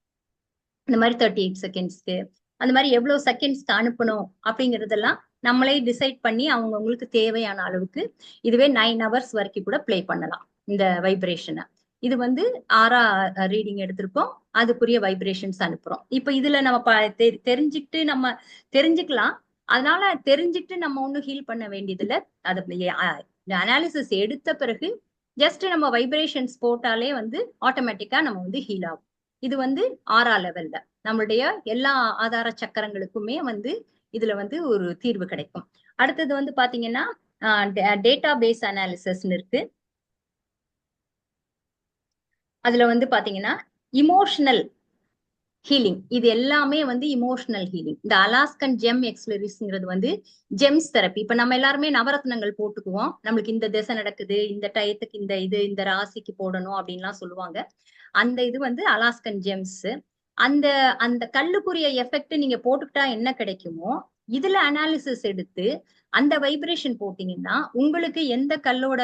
இந்த மாதிரி 38 செகண்ட்ஸ்க்கு அந்த மாதிரி எவ்வளவு செகண்ட்ஸ்க்கு அனுப்பணும் அப்படிங்கறதெல்லாம் நம்மளே டிசைட் பண்ணி அவங்களுக்கு தேவையான அளவுக்கு இதுவே 9 hours வரைக்கும் கூட பிளே பண்ணலாம் இந்த வைப்ரேஷனை. இது வந்து ஆறா ரீடிங் எடுத்திருக்கோம், அதுக்குரிய வைப்ரேஷன்ஸ் அனுப்புறோம். இப்ப இதுல நம்ம தெரிஞ்சுக்கிட்டு நம்ம தெரிஞ்சுக்கலாம். அதனால தெரிஞ்சுக்கிட்டு நம்ம ஒன்னும் ஹீல் பண்ண வேண்டியதில்லை. அது அனாலிசிஸ் எடுத்த பிறகு ஜஸ்ட் நம்ம வைப்ரேஷன்ஸ் போட்டாலே வந்து ஆட்டோமேட்டிக்கா நம்ம வந்து ஹீல் ஆகும். இது வந்து ஆறா லெவல்ல நம்மளுடைய எல்லா ஆதார சக்கரங்களுக்குமே வந்து இதுல வந்து ஒரு தீர்வு கிடைக்கும். அடுத்தது வந்து பாத்தீங்கன்னா டேட்டா பேஸ் அனாலிசிஸ்ன்னு இருக்கு. அதுல வந்து பாத்தீங்கன்னா இமோஷனல் ஹீலிங், இது எல்லாமே வந்து இமோஷனல் ஹீலிங். இந்த அலாஸ்கன் ஜெம் எக்ஸ்பிளரிஸ்ங்கிறது வந்து ஜெம்ஸ் தெரப்பி. இப்ப நம்ம எல்லாருமே நவரத்னங்கள் போட்டுக்குவோம், நம்மளுக்கு இந்த திசை நடக்குது, இந்த டயத்துக்கு இந்த ராசிக்கு போடணும் அப்படின்லாம் சொல்லுவாங்க. அந்த இது வந்து அலாஸ்கன் ஜெம்ஸ். அந்த கல்லுக்குரிய எஃபெக்ட் நீங்க போட்டுக்கிட்டா என்ன கிடைக்குமோ இதுல அனாலிசிஸ் எடுத்து அந்த வைப்ரேஷன் போட்டீங்கன்னா உங்களுக்கு எந்த கல்லோட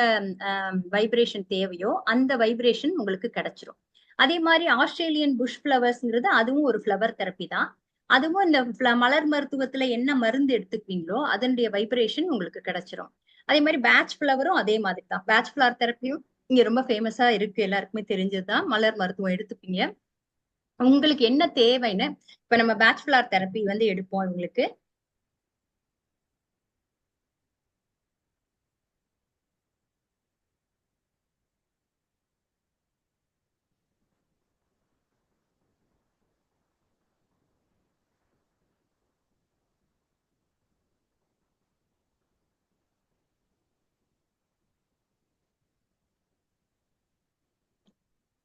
வைப்ரேஷன் தேவையோ அந்த வைப்ரேஷன் உங்களுக்கு கிடைச்சிரும். அதே மாதிரி ஆஸ்திரேலியன் புஷ் ஃபிளவர்ஸ்ங்கிறது அதுவும் ஒரு ஃபிளவர் தெரப்பி தான். அதுவும் இந்த மலர் மருத்துவத்துல என்ன மருந்து எடுத்துப்பீங்களோ அதனுடைய வைப்ரேஷன் உங்களுக்கு கிடைச்சிரும். அதே மாதிரி பேட்ச் ஃபிளவரும் அதே மாதிரி தான். பேட்ச் ஃபிளவர் தெரப்பியும் இங்க ரொம்ப ஃபேமஸா இருக்கு, எல்லாருக்குமே தெரிஞ்சதுதான். மலர் மருத்துவம் எடுத்துப்பீங்க, உங்களுக்கு என்ன தேவைன்னு. இப்ப நம்ம பேட்ச் ஃபிளவர் தெரப்பி வந்து எடுப்போம் உங்களுக்கு.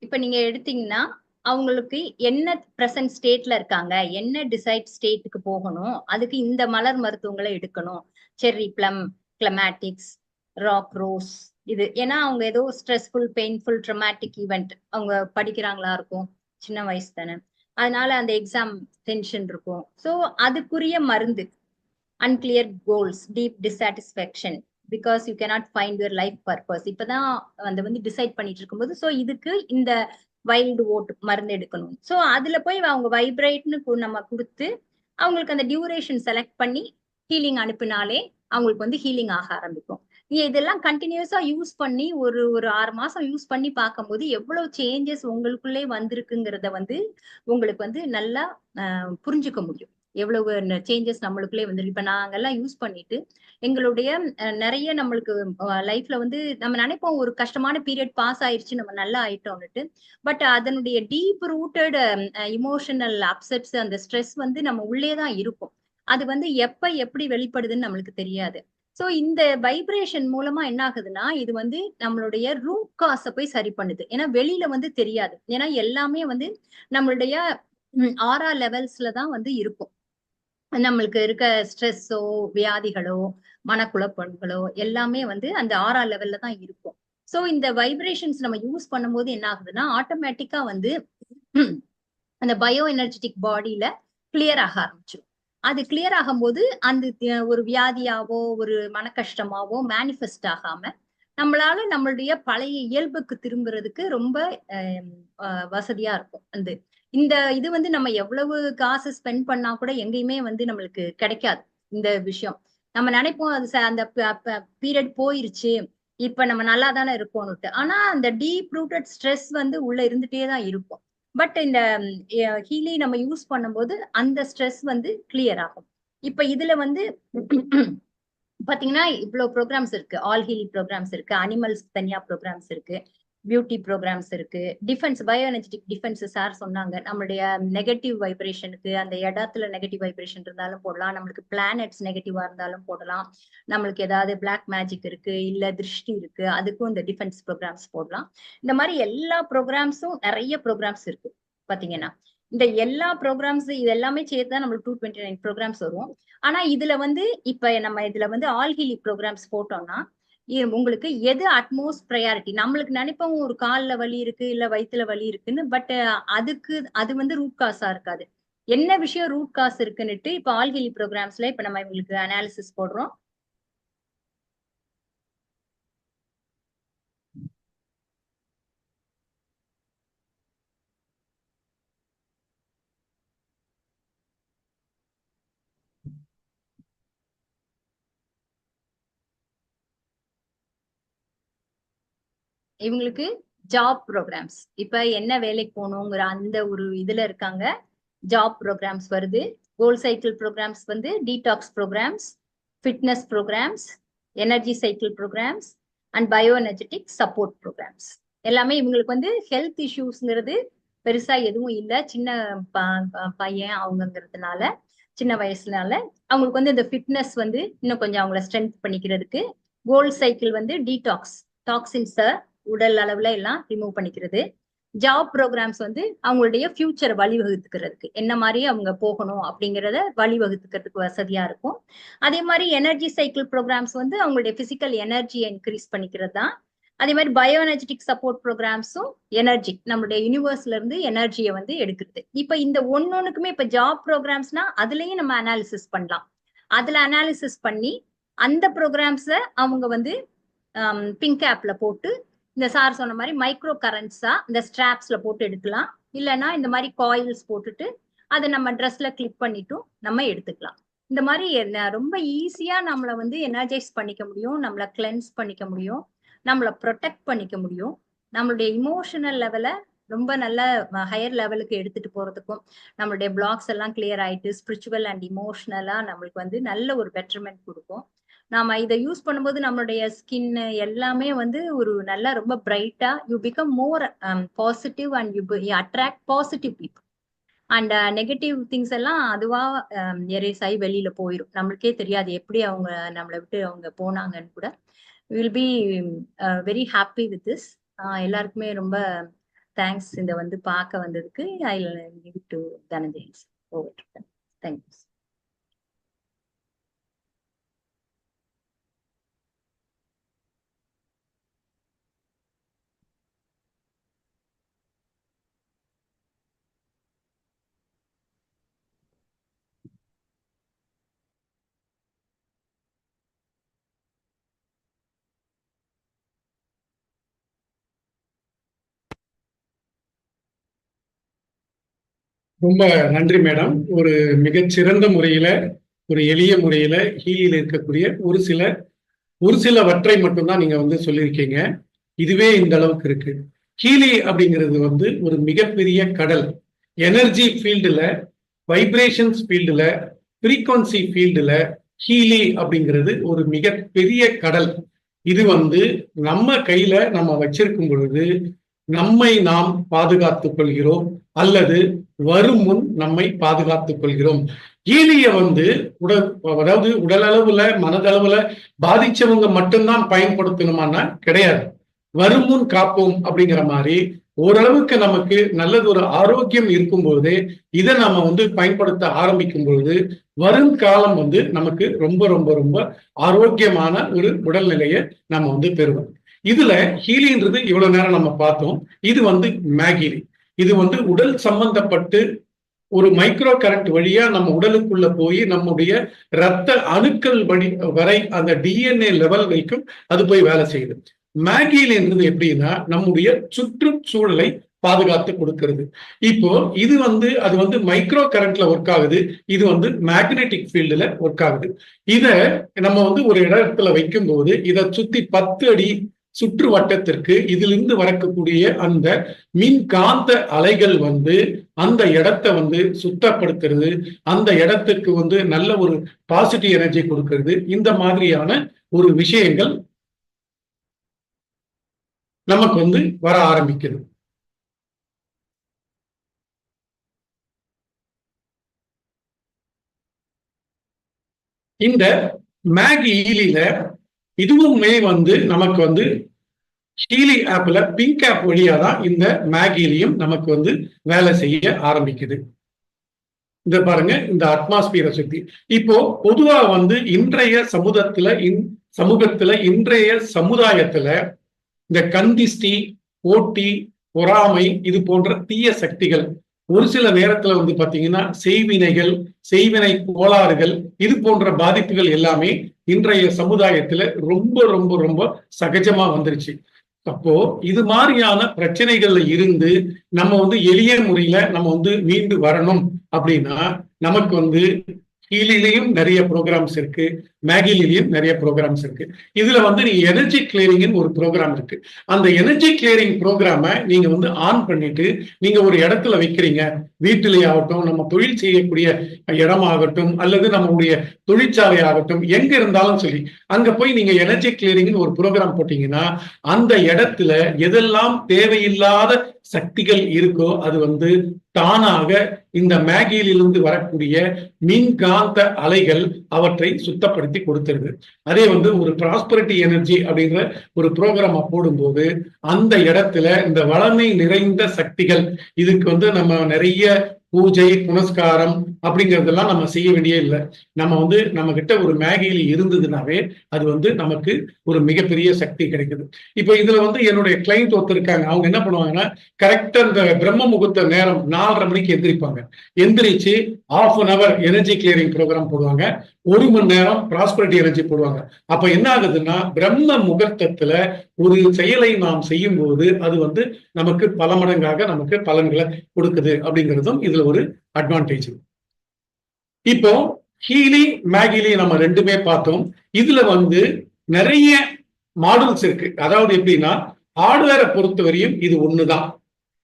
இப்ப நீங்க எடுத்தீங்கன்னா அவங்களுக்கு என்ன பிரசன்ட் ஸ்டேட்ல இருக்காங்க, என்ன டிசைட் ஸ்டேட்டுக்கு போகணும், அதுக்கு இந்த மலர் மருத்துவங்களை எடுக்கணும். Cherry plum, clematis, rock rose. இது ஏன்னா அவங்க ஏதோ ஸ்ட்ரெஸ்ஃபுல், பெயின்ஃபுல், ட்ரமாட்டிக் ஈவெண்ட் அவங்க படிக்கிறாங்களா இருக்கும், சின்ன வயசு தானே, அதனால அந்த எக்ஸாம் டென்ஷன் இருக்கும். ஸோ அதுக்குரிய மருந்து. Unclear goals, deep dissatisfaction, because you cannot find your life purpose. இப்பதான் வந்து டிசைட் பண்ணிட்டு இருக்கும்போது ஸோ இதுக்கு இந்த வைல்டு ஓட் மருந்து எடுக்கணும். ஸோ அதுல போய் அவங்க வைப்ரேட்னு நம்ம கொடுத்து அவங்களுக்கு அந்த டியூரேஷன் செலக்ட் பண்ணி ஹீலிங் அனுப்பினாலே அவங்களுக்கு வந்து ஹீலிங் ஆக ஆரம்பிக்கும். நீங்க இதெல்லாம் கண்டினியூஸா யூஸ் பண்ணி ஒரு 6 மாசம் யூஸ் பண்ணி பார்க்கும்போது எவ்வளவு சேஞ்சஸ் உங்களுக்குள்ளே வந்திருக்குங்கிறத வந்து உங்களுக்கு வந்து நல்லா புரிஞ்சுக்க முடியும். எவ்வளவு சேஞ்சஸ் நம்மளுக்குள்ளே வந்துருக்கு. இப்ப நாங்கெல்லாம் யூஸ் பண்ணிட்டு எங்களுடைய நிறைய நம்மளுக்கு லைஃப்ல வந்து நம்ம நினைப்போம் ஒரு கஷ்டமான பீரியட் பாஸ் ஆயிடுச்சு, நம்ம நல்லா ஆயிட்டோம்னுட்டு. பட் அதனுடைய டீப் ரூட்டட் இமோஷனல் அப்செட்ஸ், அந்த ஸ்ட்ரெஸ் வந்து நம்ம உள்ளேதான் இருக்கும். அது வந்து எப்ப எப்படி வெளிப்படுதுன்னு நம்மளுக்கு தெரியாது. சோ இந்த வைப்ரேஷன் மூலமா என்ன ஆகுதுன்னா இது வந்து நம்மளுடைய ரூட் காஸை போய் சரி பண்ணுது. ஏன்னா வெளியில வந்து தெரியாது. ஏன்னா எல்லாமே வந்து நம்மளுடைய ஆரா லெவல்ஸ்ல தான் வந்து இருக்கும். நம்மளுக்கு இருக்க ஸ்ட்ரெஸ்ஸோ, வியாதிகளோ, மனக்குழப்பங்களோ எல்லாமே வந்து அந்த ஆரா லெவல்ல தான் இருக்கும். சோ இந்த வைப்ரேஷன்ஸ் நம்ம யூஸ் பண்ணும்போது என்ன ஆகுதுன்னா ஆட்டோமேட்டிக்கா வந்து அந்த பயோ எனர்ஜெட்டிக் பாடியில கிளியர் ஆக ஆரம்பிச்சிடும். அது கிளியர் ஆகும்போது அந்த ஒரு வியாதியாவோ ஒரு மன கஷ்டமாவோ மேனிஃபெஸ்ட் ஆகாம நம்மளால நம்மளுடைய பழைய இயல்புக்கு திரும்புறதுக்கு ரொம்ப வசதியா இருக்கும். இந்த இது வந்து நம்ம எவ்வளவு காசு ஸ்பெண்ட் பண்ணா கூட எங்கேயுமே வந்து நம்மளுக்கு கிடைக்காது இந்த விஷயம். நம்ம நினைப்போம் அது அந்த பீரியட் போயிருச்சு, இப்ப நம்ம நல்லா தானே இருக்கோம்னுட்டு. ஆனா அந்த டீப் ரூட்டட் ஸ்ட்ரெஸ் வந்து உள்ள இருந்துட்டே தான் இருக்கும். பட் இந்த ஹீலி நம்ம யூஸ் பண்ணும்போது அந்த ஸ்ட்ரெஸ் வந்து கிளியர் ஆகும். இப்ப இதுல வந்து பாத்தீங்கன்னா இவ்வளவு ப்ரோக்ராம்ஸ் இருக்கு. ஆல் ஹீலி ப்ரோக்ராம்ஸ் இருக்கு, அனிமல்ஸ் தனியா ப்ரோக்ராம்ஸ் இருக்கு, பியூட்டி ப்ரோக்ராம்ஸ் இருக்கு, defence, bio energetic defence sir சொன்னாங்க. நம்மளுடைய நெகட்டிவ் வைப்ரேஷனுக்கு அந்த இடத்துல நெகட்டிவ் வைப்ரேஷன் இருந்தாலும் போடலாம், நம்மளுக்கு பிளானட்ஸ் நெகட்டிவா இருந்தாலும் போடலாம், நம்மளுக்கு ஏதாவது பிளாக் மேஜிக் இருக்கு இல்ல திருஷ்டி இருக்கு அதுக்கும் இந்த டிஃபென்ஸ் ப்ரோக்ராம்ஸ் போடலாம். இந்த மாதிரி எல்லா ப்ரோக்ராம்ஸும் நிறைய ப்ரோக்ராம்ஸ் இருக்கு. பாத்தீங்கன்னா இந்த எல்லா ப்ரோக்ராம்ஸ் இது எல்லாமே சேர்த்துதான் நம்மளுக்கு 229 ப்ரோக்ராம்ஸ் வரும். ஆனா இதுல வந்து இப்ப நம்ம இதுல வந்து ஆல் ஹீலி ப்ரோக்ராம்ஸ் போட்டோம்னா உங்களுக்கு எது அட்மோஸ்ட் ப்ரையாரிட்டி. நம்மளுக்கு நினைப்போம் ஒரு கால்ல வலி இருக்கு இல்ல வயிற்றுல வலி இருக்குன்னு, பட் அது வந்து ரூட் காஸா இருக்காது. என்ன விஷயம் ரூட் காஸ் இருக்குன்னுட்டு இப்ப ஆல் ஹீலி ப்ரோக்ராம்ஸ்ல இப்ப நம்ம இவங்களுக்கு அனாலிசிஸ் போடுறோம். இவங்களுக்கு ஜாப் ப்ரோக்ராம்ஸ், இப்ப என்ன வேலைக்கு போகணுங்கிற அந்த ஒரு இதுல இருக்காங்க. ஜாப் ப்ரோக்ராம்ஸ் வருது, கோல் சைக்கிள் ப்ரோக்ராம்ஸ் வந்து detox programmes, fitness programmes, energy cycle programmes and bio energetic support programmes. எல்லாமே இவங்களுக்கு வந்து ஹெல்த் இஷ்யூஸ்ங்கிறது பெருசா எதுவும் இல்லை. சின்ன பையன் அவங்கிறதுனால, சின்ன வயசுனால அவங்களுக்கு வந்து இந்த ஃபிட்னஸ் வந்து இன்னும் கொஞ்சம் அவங்கள ஸ்ட்ரென்த் பண்ணிக்கிறதுக்கு. கோல் சைக்கிள் வந்து டீடாக்ஸ், டாக்ஸின்ஸை உடல் அளவுல எல்லாம் ரிமூவ் பண்ணிக்கிறது. ஜாப் ப்ரோக்ராம்ஸ் வந்து அவங்களுடைய ஃபியூச்சரை வழிவகுத்துக்கிறதுக்கு, என்ன மாதிரி அவங்க போகணும் அப்படிங்கிறத வழிவகுத்துக்கிறதுக்கு வசதியா இருக்கும். அதே மாதிரி எனர்ஜி சைக்கிள் ப்ரோக்ராம்ஸ் வந்து அவங்களுடைய பிசிக்கல் எனர்ஜியை இன்க்ரீஸ் பண்ணிக்கிறது தான். அதே மாதிரி பயோ எனர்ஜெட்டிக் சப்போர்ட் ப்ரோக்ராம்ஸும் எனர்ஜி, நம்மளுடைய யூனிவர்ஸ்ல இருந்து எனர்ஜியை வந்து எடுக்கிறது. இப்ப இந்த ஒன்னொன்னுக்குமே இப்ப ஜாப் ப்ரோக்ராம்ஸ்னா அதுலயும் நம்ம அனாலிசிஸ் பண்ணலாம். அதுல அனாலிசிஸ் பண்ணி அந்த ப்ரோக்ராம்ஸை அவங்க வந்து பிங்க் ஆப்ல போட்டு இந்த சார் சொன்ன மாதிரி மைக்ரோ கரண்ட்ஸா இந்த ஸ்ட்ராப்ஸ்ல போட்டு எடுக்கலாம். இல்லைன்னா இந்த மாதிரி காயில்ஸ் போட்டுட்டு அதை நம்ம ட்ரெஸ்ல கிளிப் பண்ணிட்டும் நம்ம எடுத்துக்கலாம். இந்த மாதிரி ரொம்ப ஈஸியா நம்மளை வந்து எனர்ஜைஸ் பண்ணிக்க முடியும், நம்மளை கிளென்ஸ் பண்ணிக்க முடியும், நம்மளை ப்ரொடெக்ட் பண்ணிக்க முடியும். நம்மளுடைய இமோஷனல் லெவலை ரொம்ப நல்ல ஹையர் லெவலுக்கு எடுத்துட்டு போறதுக்கும், நம்மளுடைய பிளாக்ஸ் எல்லாம் கிளியர் ஆயிட்டு ஸ்பிரிச்சுவல் அண்ட் இமோஷனலா நம்மளுக்கு வந்து நல்ல ஒரு பெட்டர்மெண்ட் கொடுக்கும். நாம இதை யூஸ் பண்ணும்போது நம்மளுடைய ஸ்கின் எல்லாமே வந்து ஒரு நல்லா ரொம்ப பிரைட்டா, you become more positive and you attract positive people. And negative things எல்லாம் அதுவா எரேஸ் ஆகி வெளியில போயிடும். நம்மளுக்கே தெரியாது எப்படி அவங்க நம்மளை விட்டு அவங்க போனாங்கன்னு கூட. Will be very happy with this. எல்லாருக்குமே ரொம்ப தேங்க்ஸ் இந்த வந்து பார்க்க வந்ததுக்கு. I give it to Dhananjayan. Over. Thanks. ரொம்ப நன்றி மேடம். ஒரு மிகச்சிறந்த முறையில, ஒரு எளிய முறையில ஹீலியில் இருக்கக்கூடிய ஒரு சிலவற்றை மட்டும்தான் நீங்க வந்து சொல்லியிருக்கீங்க. இதுவே இந்த அளவுக்கு இருக்கு. ஹீலி அப்படிங்கிறது வந்து ஒரு மிகப்பெரிய கடல். எனர்ஜி ஃபீல்டுல, வைப்ரேஷன்ஸ் ஃபீல்டுல, ஃப்ரீக்வன்சி ஃபீல்டுல ஹீலி அப்படிங்கிறது ஒரு மிகப்பெரிய கடல். இது வந்து நம்ம கையில நம்ம வச்சிருக்கும் பொழுது நம்மை நாம் பாதுகாத்துக் கொள்கிறோம், அல்லது வரும் முன் நம்மை பாதுகாத்துக் கொள்கிறோம். ஹீலிய வந்து அதாவது உடல் அளவுல, மனதளவுல பாதிச்சவங்க மட்டும்தான் பயன்படுத்தணுமானா கிடையாது. வரும் முன் காப்போம் அப்படிங்கிற மாதிரி ஓரளவுக்கு நமக்கு நல்லது ஒரு ஆரோக்கியம் இருக்கும்போது இதை நம்ம வந்து பயன்படுத்த ஆரம்பிக்கும் பொழுது வருங்காலம் வந்து நமக்கு ரொம்ப ரொம்ப ரொம்ப ஆரோக்கியமான ஒரு உடல்நிலையை நம்ம வந்து பெறுவோம். இதுல ஹீலின்றது இவ்வளவு நேரம் நம்ம பார்த்தோம். இது வந்து மேகிலி. இது வந்து உடல் சம்பந்தப்பட்டு ஒரு மைக்ரோ கரண்ட் வழியா நம்ம உடலுக்குள்ள போய் நம்முடைய இரத்த அணுக்கள் வரை அந்த டிஎன்ஏ லெவல் வரைக்கும் அது போய் வேலை செய்யுது. மேகிலின்றது எப்படின்னா நம்முடைய சுற்றுச்சூழலை பாதுகாத்து கொடுக்கிறது. இப்போ இது வந்து அது வந்து மைக்ரோ கரண்ட்ல ஒர்க் ஆகுது, இது வந்து மேக்னெட்டிக் ஃபீல்டுல ஒர்க் ஆகுது. இத நம்ம வந்து ஒரு இடத்துல வைக்கும் போது இதை சுத்தி 10 அடி சுற்று வட்டத்திற்கு இதிலிருந்து வரக்கூடிய அந்த மின்காந்த அலைகள் வந்து அந்த இடத்தை வந்து சுத்தப்படுத்துறது, அந்த இடத்துக்கு வந்து நல்ல ஒரு பாசிட்டிவ் எனர்ஜி கொடுக்கிறது. இந்த மாதிரியான ஒரு விஷயங்கள் நமக்கு வந்து வர ஆரம்பிக்குது. இந்த மேகிலில இதுவுமே வந்து நமக்கு வந்து ஹீலி ஆப்ல பிங்க் ஆப் வழியா தான் இந்த மேகிலியும் நமக்கு வந்து வேலை செய்ய ஆரம்பிக்குது. இந்த பாருங்க, இந்த அட்மாஸ்பியரை சுத்தி இப்போ பொதுவா வந்து இன்றைய சமூகத்துல இன்றைய சமுதாயத்துல இந்த கந்திஷ்டி, போட்டி, பொறாமை இது போன்ற தீய சக்திகள் ஒரு சில நேரத்துல வந்து பாத்தீங்கன்னா செய்வினை கோளாறுகள் இது போன்ற பாதிப்புகள் எல்லாமே இன்றைய சமுதாயத்துல ரொம்ப ரொம்ப ரொம்ப சகஜமா வந்துருச்சு. அப்போ இது மாதிரியான பிரச்சனைகள்ல இருந்து நம்ம வந்து எளிய முறையில நம்ம வந்து மீண்டு வரணும் அப்படின்னா நமக்கு வந்து ஹீலிலையும் நிறைய ப்ரோக்ராம்ஸ் இருக்கு, மேகிலிலையும் நிறைய ப்ரோக்ராம்ஸ் இருக்கு. இதுல வந்து நீங்க எனர்ஜி கிளியரிங் ஒரு ப்ரோக்ராம் இருக்கு. அந்த எனர்ஜி கிளியரிங் ப்ரோக்ராமை நீங்க வந்து ஆன் பண்ணிட்டு நீங்க ஒரு இடத்துல வைக்கிறீங்க, வீட்டிலே ஆகட்டும், நம்ம தொழில் செய்யக்கூடிய இடமாகட்டும், அல்லது நம்மளுடைய தொழிற்சாலை ஆகட்டும், எங்க இருந்தாலும் சரி அங்க போய் நீங்க எனர்ஜி கிளியரிங் ஒரு ப்ரோக்ராம் போட்டீங்கன்னா அந்த இடத்துல எதெல்லாம் தேவையில்லாத சக்திகள் இருக்கோ அது வந்து தானாக இந்த மேகிலிருந்து வரக்கூடிய மின்காந்த அலைகள் அவற்றை சுத்தப்படுத்தி கொடுத்துருது. அதே வந்து ஒரு ப்ராஸ்பரிட்டி எனர்ஜி அப்படிங்கிற ஒரு ப்ரோக்ராம் போடும்போது அந்த இடத்துல இந்த வளமை நிறைந்த சக்திகள், இதுக்கு வந்து நம்ம நிறைய பூஜை புனஸ்காரம் அப்படிங்கறதெல்லாம் நம்ம செய்ய வேண்டியே இல்லை. நம்ம வந்து நம்ம கிட்ட ஒரு மேகிலி இருந்ததுனாவே அது வந்து நமக்கு ஒரு மிகப்பெரிய சக்தி கிடைக்குது. இப்ப இதுல வந்து என்னுடைய கிளைண்ட் ஒருத்தர் இருக்காங்க. அவங்க என்ன பண்ணுவாங்கன்னா, கரெக்டா இந்த பிரம்ம முகூர்த்த நேரம் 4:30 மணிக்கு எந்திரிப்பாங்க. எந்திரிச்சு 1/2 hour எனர்ஜி கிளியரிங் ப்ரோக்ராம் போடுவாங்க. 1 மணி நேரம் ப்ராஸ்பரிட்டி எனர்ஜி போடுவாங்க. அப்ப என்ன ஆகுதுன்னா, பிரம்ம முகூர்த்தத்துல ஒரு செயலை நாம் செய்யும் போது அது வந்து நமக்கு பல மடங்காக நமக்கு பலன்களை கொடுக்குது அப்படிங்கிறதும் இதுல ஒரு அட்வான்டேஜ். இப்போ ஹீலி மேகிலி நம்ம ரெண்டுமே பார்த்தோம். இதுல வந்து நிறைய மாடல்ஸ் இருக்கு. அதாவது எப்படின்னா, ஹார்ட்வேரை பொறுத்தவரையும் இது ஒண்ணுதான்.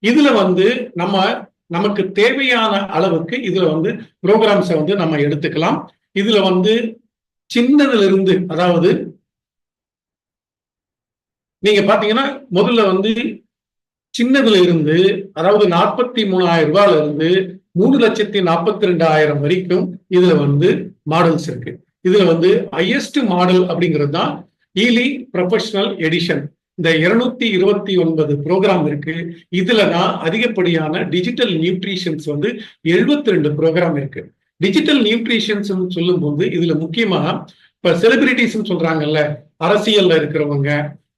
இதுல வந்து நமக்கு தேவையான அளவுக்கு இதுல வந்து ப்ரோக்ராம்ஸை வந்து நம்ம எடுத்துக்கலாம். இதுல வந்து சின்னதுல இருந்து, அதாவது நீங்க பாத்தீங்கன்னா முதல்ல வந்து சின்னதுல இருந்து, அதாவது 43,000 ரூபாயில இருந்து 3,42,000 வரைக்கும் இதுல வந்து மாடல்ஸ் இருக்கு. இதுல வந்து ஹையஸ்ட் மாடல் அப்படிங்கிறது தான் ஹீலி ப்ரொஃபஷனல் எடிஷன். இந்த 229 ப்ரோக்ராம் இருக்கு. இதுலதான் அதிகப்படியான டிஜிட்டல் நியூட்ரிஷன்ஸ் வந்து 72 ப்ரோக்ராம் இருக்கு. டிஜிட்டல் நியூட்ரிஷன்ஸ் சொல்லும் போது இதுல முக்கியமா இப்ப செலிபிரிட்டிஸ் சொல்றாங்கல்ல, அரசியல்ல இருக்கிறவங்க,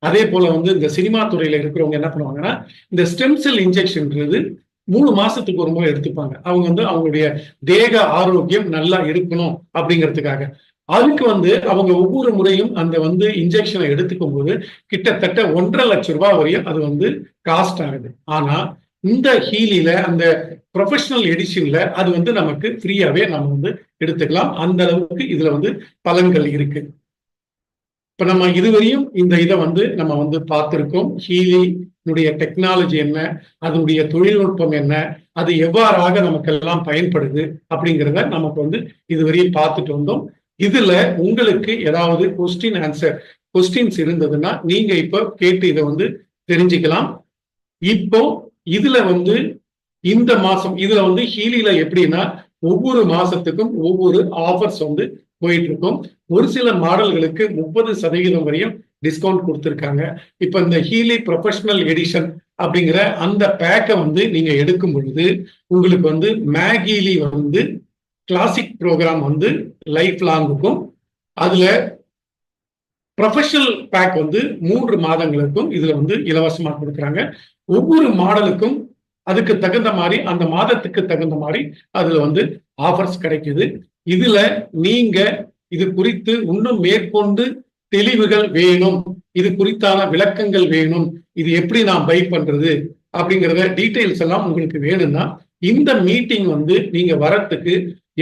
அதே போல வந்து இந்த சினிமா துறையில இருக்கிறவங்க என்ன பண்ணுவாங்கன்னா, இந்த ஸ்டெம் செல் இன்ஜெக்ஷன்ன்றது 3 மாசத்துக்கு ஒரு முறை எடுத்துப்பாங்க. அவங்க வந்து அவங்களுடைய தேக ஆரோக்கியம் நல்லா இருக்கணும் அப்படிங்கிறதுக்காக. அதுக்கு வந்து அவங்க ஒவ்வொரு முறையும் அந்த வந்து இன்ஜெக்ஷனை எடுத்துக்கும் போது கிட்டத்தட்ட 1.5 லட்சம் ரூபாய் வரையும் அது வந்து காஸ்ட் ஆகுது. ஆனா இந்த ஹீலில, அந்த ப்ரொஃபஷனல் எடிஷன்ல அது வந்து நமக்கு ஃப்ரீயாவே நம்ம வந்து எடுத்துக்கலாம். அந்த அளவுக்கு இதுல வந்து பலன்கள் இருக்கு. இப்ப நம்ம இதுவரையும் இந்த இதை வந்து நம்ம வந்து பார்த்திருக்கோம். ஹீலினுடைய டெக்னாலஜி என்ன, அதனுடைய தொழில்நுட்பம் என்ன, அது எவ்வாறாக நமக்கெல்லாம் பயன்படுது அப்படிங்கிறத நமக்கு வந்து இதுவரையும் பார்த்துட்டு வந்தோம். இதுல உங்களுக்கு ஏதாவது கொஸ்டின்ஸ் இருந்ததுன்னா நீங்க இப்ப கேட்டு இதை வந்து தெரிஞ்சுக்கலாம். இப்போ இதுல வந்து இந்த மாசம் இதுல வந்து ஹீலில எப்படின்னா, ஒவ்வொரு மாசத்துக்கும் ஒவ்வொரு ஆஃபர்ஸ் வந்து போயிட்டு இருக்கும். ஒரு சில மாடல்களுக்கு 30% வரையும் டிஸ்கவுண்ட் கொடுத்துருக்காங்க. இப்ப இந்த ஹீலி ப்ரொஃபஷனல் எடிஷன் அப்படிங்கிற அந்த பேக்கை வந்து நீங்க எடுக்கும் பொழுது உங்களுக்கு வந்து மேகிலி வந்து கிளாசிக் ப்ரோக்ராம் வந்து லைஃப் லாங்குக்கும், அதுல ப்ரொஃபஷனல் பேக் வந்து 3 மாதங்களுக்கும் இதுல வந்து இலவசமா கொடுக்குறாங்க. ஒவ்வொரு மாடலுக்கும் அதுக்கு தகுந்த மாதிரி, அந்த மாதத்துக்கு தகுந்த மாதிரி அதுல வந்து ஆஃபர்ஸ் கிடைக்குது. இதுல நீங்க இது குறித்து இன்னும் மேற்கொண்டு தெளிவுகள் வேணும், இது குறித்தான விளக்கங்கள் வேணும், இது எப்படி நான் பை பண்றது அப்படிங்கிறத டீட்டெயில்ஸ் எல்லாம் உங்களுக்கு வேணும்னா இந்த மீட்டிங் வந்து நீங்க வரத்துக்கு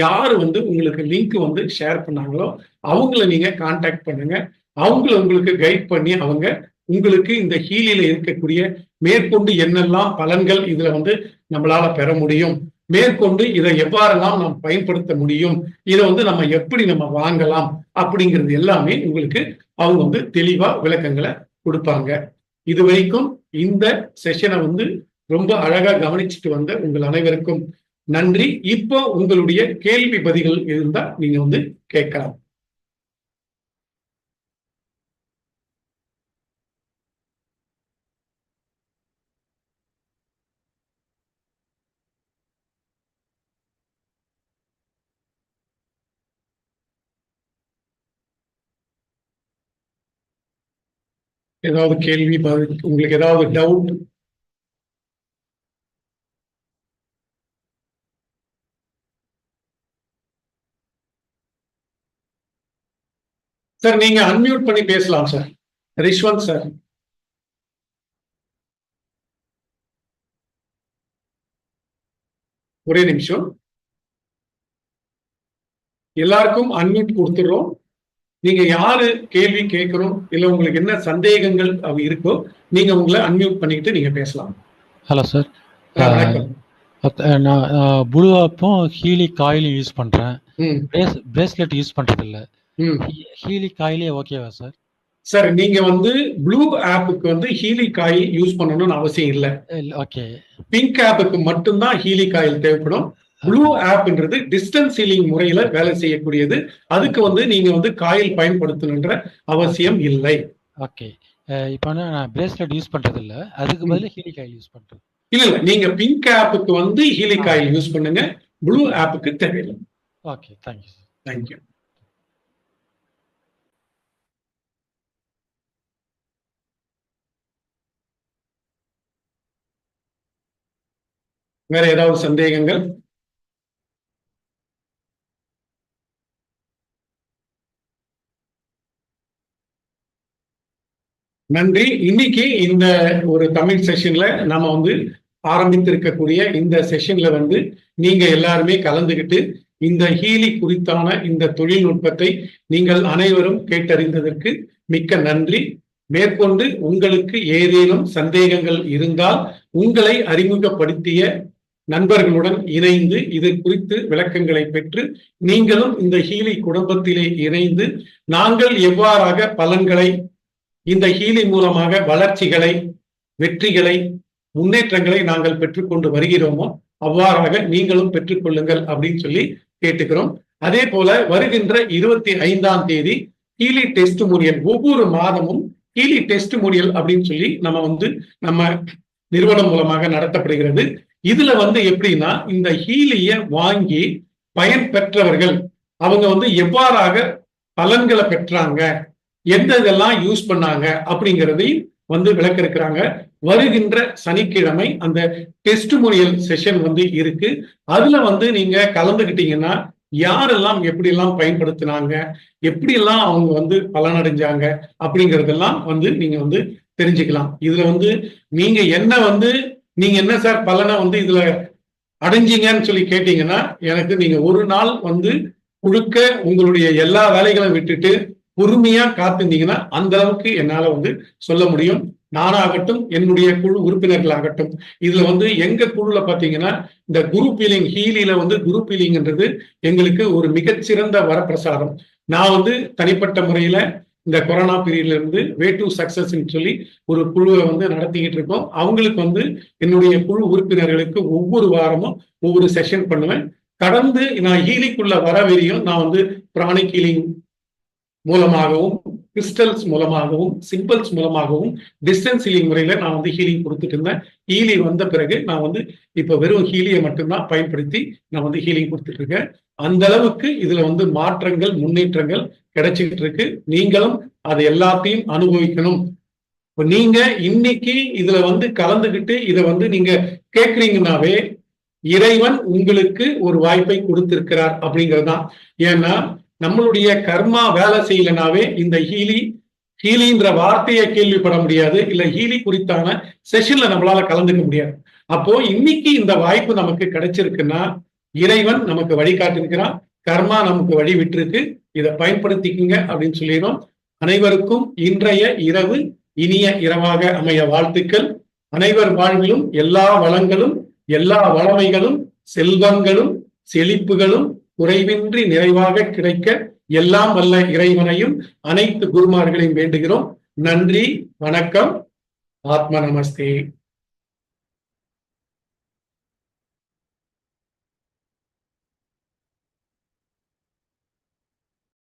யாரு வந்து உங்களுக்கு லிங்க் வந்து ஷேர் பண்ணாங்களோ அவங்கள நீங்க கான்டாக்ட் பண்ணுங்க. அவங்கள உங்களுக்கு கைட் பண்ணி அவங்க உங்களுக்கு இந்த ஹீலில இருக்கக்கூடிய மேற்கொண்டு என்னெல்லாம் பலன்கள் இதுல வந்து நம்மளால பெற முடியும், மேற்கொண்டு இதை எவ்வாறெல்லாம் நாம் பயன்படுத்த முடியும், இதை வந்து நம்ம எப்படி நம்ம வாங்கலாம் அப்படிங்கிறது எல்லாமே உங்களுக்கு அவங்க வந்து தெளிவா விளக்கங்களை கொடுப்பாங்க. இது வரைக்கும் இந்த செஷனை வந்து ரொம்ப அழகா கவனிச்சுட்டு வந்த உங்கள் அனைவருக்கும் நன்றி. இப்போ உங்களுடைய கேள்வி பதில்கள் இருந்தா நீங்க வந்து கேட்கலாம். ஏதாவது கேள்வி பதில், உங்களுக்கு ஏதாவது டவுட்? சார் நீங்க அன்மியூட் பண்ணி பேசலாம் சார். ரிஷ்வந்த் சார். ஒரே நிமிஷம், எல்லாருக்கும் அன்மியூட் கொடுத்துடுறோம். நீங்க யாரு கேள்வி கேட்கிறோம், இல்ல உங்களுக்கு என்ன சந்தேகங்கள் இருக்கோ நீங்க உங்களை அன்மியூட் பண்ணிக்கிட்டு நீங்க பேசலாம். ஹலோ சார், வணக்கம். நான் ப்ளூ ஆப்பும் ஹீலி காயிலும் யூஸ் பண்றேன். பிரேஸ்லெட் யூஸ் பண்றது இல்ல. ஹீலி காயிலே ஓகேவா சார்? சார் நீங்க வந்து ப்ளூ ஆப்புக்கு வந்து ஹீலி காயில் யூஸ் பண்ணணும்னு அவசியம் இல்லை. ஓகே. பிங்க் ஆப்புக்கு மட்டும்தான் ஹீலி காயில் தேவைப்படும். ப்ளூ ஆப்ன்றது டிஸ்டன்ஸ் ஹீலிங் முறையில வேலை செய்யக்கூடியது. அதுக்கு வந்து நீங்க வந்து காயில் பயன்படுத்தணுன்ற அவசியம் இல்லை. ஓகே. இப்போ நான் பிரேஸ்லெட் யூஸ் பண்றது இல்ல, அதுக்கு பதிலா ஹீலி காயில் யூஸ் பண்றேன். இல்ல நீங்க பிங்க் ஆப்புக்கு வந்து ஹீலிக் ஆயில் யூஸ் பண்ணுங்க, ப்ளூ ஆப்புக்கு தேவையில்லை. Okay, thank you. தேங்க்யூ. வேற ஏதாவது சந்தேகங்கள்? நன்றி. இன்னைக்கு இந்த ஒரு தமிழ் செஷன்ல நாம வந்து ஆரம்பித்திருக்கக்கூடிய இந்த செஷன்ல வந்து நீங்க எல்லாருமே கலந்துகிட்டு இந்த ஹீலி குறித்தான இந்த தொழில்நுட்பத்தை நீங்கள் அனைவரும் கேட்டறிந்ததற்கு மிக்க நன்றி. மேற்கொண்டு உங்களுக்கு ஏதேனும் சந்தேகங்கள் இருந்தால் உங்களை அறிமுகப்படுத்திய நண்பர்களுடன் இணைந்து இது குறித்து விளக்கங்களை பெற்று நீங்களும் இந்த ஹீலி குடும்பத்திலே இணைந்து நாங்கள் எவ்வாறாக பலன்களை இந்த ஹீலி மூலமாக வளர்ச்சிகளை, வெற்றிகளை, முன்னேற்றங்களை நாங்கள் பெற்றுக்கொண்டு வருகிறோமோ அவ்வாறாக நீங்களும் பெற்றுக்கொள்ளுங்கள் அப்படின்னு சொல்லி கேட்டுக்கிறோம். அதே போல வருகின்ற 25ஆம் தேதி ஹீலி டெஸ்டிமோனியல், ஒவ்வொரு மாதமும் ஹீலி டெஸ்டிமோனியல் அப்படின்னு சொல்லி நம்ம நிறுவனம் மூலமாக நடத்தப்படுகிறது. இதுல வந்து எப்படின்னா இந்த ஹீலிய வாங்கி பயன் பெற்றவர்கள் அவங்க வந்து எவ்வாறாக பலன்களை பெற்றாங்க, எந்த இதெல்லாம் யூஸ் பண்ணாங்க அப்படிங்கிறதையும் வந்து விளக்க இருக்கிறாங்க. வருகின்ற சனிக்கிழமை அந்த டெஸ்டிமோனியல் செஷன் வந்து இருக்கு. அதுல வந்து நீங்க கலந்துகிட்டீங்கன்னா யாரெல்லாம் எப்படி எல்லாம் பயன்படுத்தினாங்க, எப்படி எல்லாம் அவங்க வந்து பலனடைஞ்சாங்க அப்படிங்கறதெல்லாம் வந்து நீங்க வந்து தெரிஞ்சுக்கலாம். இதுல வந்து நீங்க என்ன சார் பலனை வந்து இதுல அடைஞ்சீங்கன்னு சொல்லி கேட்டீங்கன்னா எனக்கு நீங்க ஒரு நாள் வந்து முழுக்க உங்களுடைய எல்லா வேலைகளை விட்டுட்டு பொறுமையா காத்திருந்தீங்கன்னா அந்த அளவுக்கு என்னால வந்து சொல்ல முடியும். நானாகட்டும், என்னுடைய குழு உறுப்பினர்களாகட்டும், இதுல வந்து எங்க குழுல பாத்தீங்கன்னா இந்த குரூப் ஹீலிங், ஹீலியில வந்து குரூப் ஹீலிங்ன்றது எங்களுக்கு ஒரு மிகச்சிறந்த வரப்பிரசாதம். நான் வந்து தனிப்பட்ட முறையில இந்த கொரோனா பீரியட்ல இருந்து வே டு சக்சஸ் சொல்லி ஒரு குழுவை வந்து நடத்திக்கிட்டு இருக்கோம். அவங்களுக்கு வந்து என்னுடைய குழு உறுப்பினர்களுக்கு ஒவ்வொரு வாரமும் ஒவ்வொரு செஷன் பண்ணுவேன். கடந்து நான் ஹீலிங்குள்ள வர வரையும் நான் வந்து பிராணிக் ஹீலிங் மூலமாகவும், கிறிஸ்டல்ஸ் மூலமாகவும், சிம்பிள்ஸ் மூலமாகவும், டிஸ்டன்ஸ் ஹீலிங் முறையில நான் வந்து ஹீலிங் கொடுத்துட்டு இருந்தேன். ஹீலி வந்த பிறகு நான் வந்து இப்ப வெறும் ஹீலியை மட்டும்தான் பயன்படுத்தி நான் வந்து ஹீலிங் கொடுத்துட்டு இருக்கேன். அந்த அளவுக்கு இதுல வந்து மாற்றங்கள், முன்னேற்றங்கள் கிடைச்சிட்டு இருக்கு. நீங்களும் அதை எல்லாத்தையும் அனுபவிக்கணும். இப்ப நீங்க இன்னைக்கு இதுல வந்து கலந்துகிட்டு இதை வந்து நீங்க கேட்கறீங்கன்னாவே இறைவன் உங்களுக்கு ஒரு வாய்ப்பை கொடுத்திருக்கிறார் அப்படிங்கிறதுதான். ஏன்னா நம்மளுடைய கர்மா வேலை செய்யலனாவே இந்த ஹீலின்ற வார்த்தையை கேள்விப்பட முடியாது, இல்ல ஹீலி குறித்தான செஷன்ல நம்மளால கலந்துக்க முடியாது. அப்போ இன்னைக்கு இந்த வாய்ப்பு நமக்கு கிடைச்சிருக்குன்னா இறைவன் நமக்கு வழிகாட்டிருக்கிறான், கர்மா நமக்கு வழி விட்டுருக்கு, இதை பயன்படுத்திக்குங்க அப்படின்னு சொல்லிடுறோம். அனைவருக்கும் இன்றைய இரவு இனிய இரவாக அமைய வாழ்த்துக்கள். அனைவர் வாழ்விலும் எல்லா வளங்களும், எல்லா வளமைகளும், செல்வங்களும், செழிப்புகளும் குறைவின்றி நிறைவாக கிடைக்க எல்லாம் வல்ல இறைவனையும் அனைத்து குருமார்களையும் வேண்டுகிறோம். நன்றி, வணக்கம், ஆத்ம நமஸ்தே.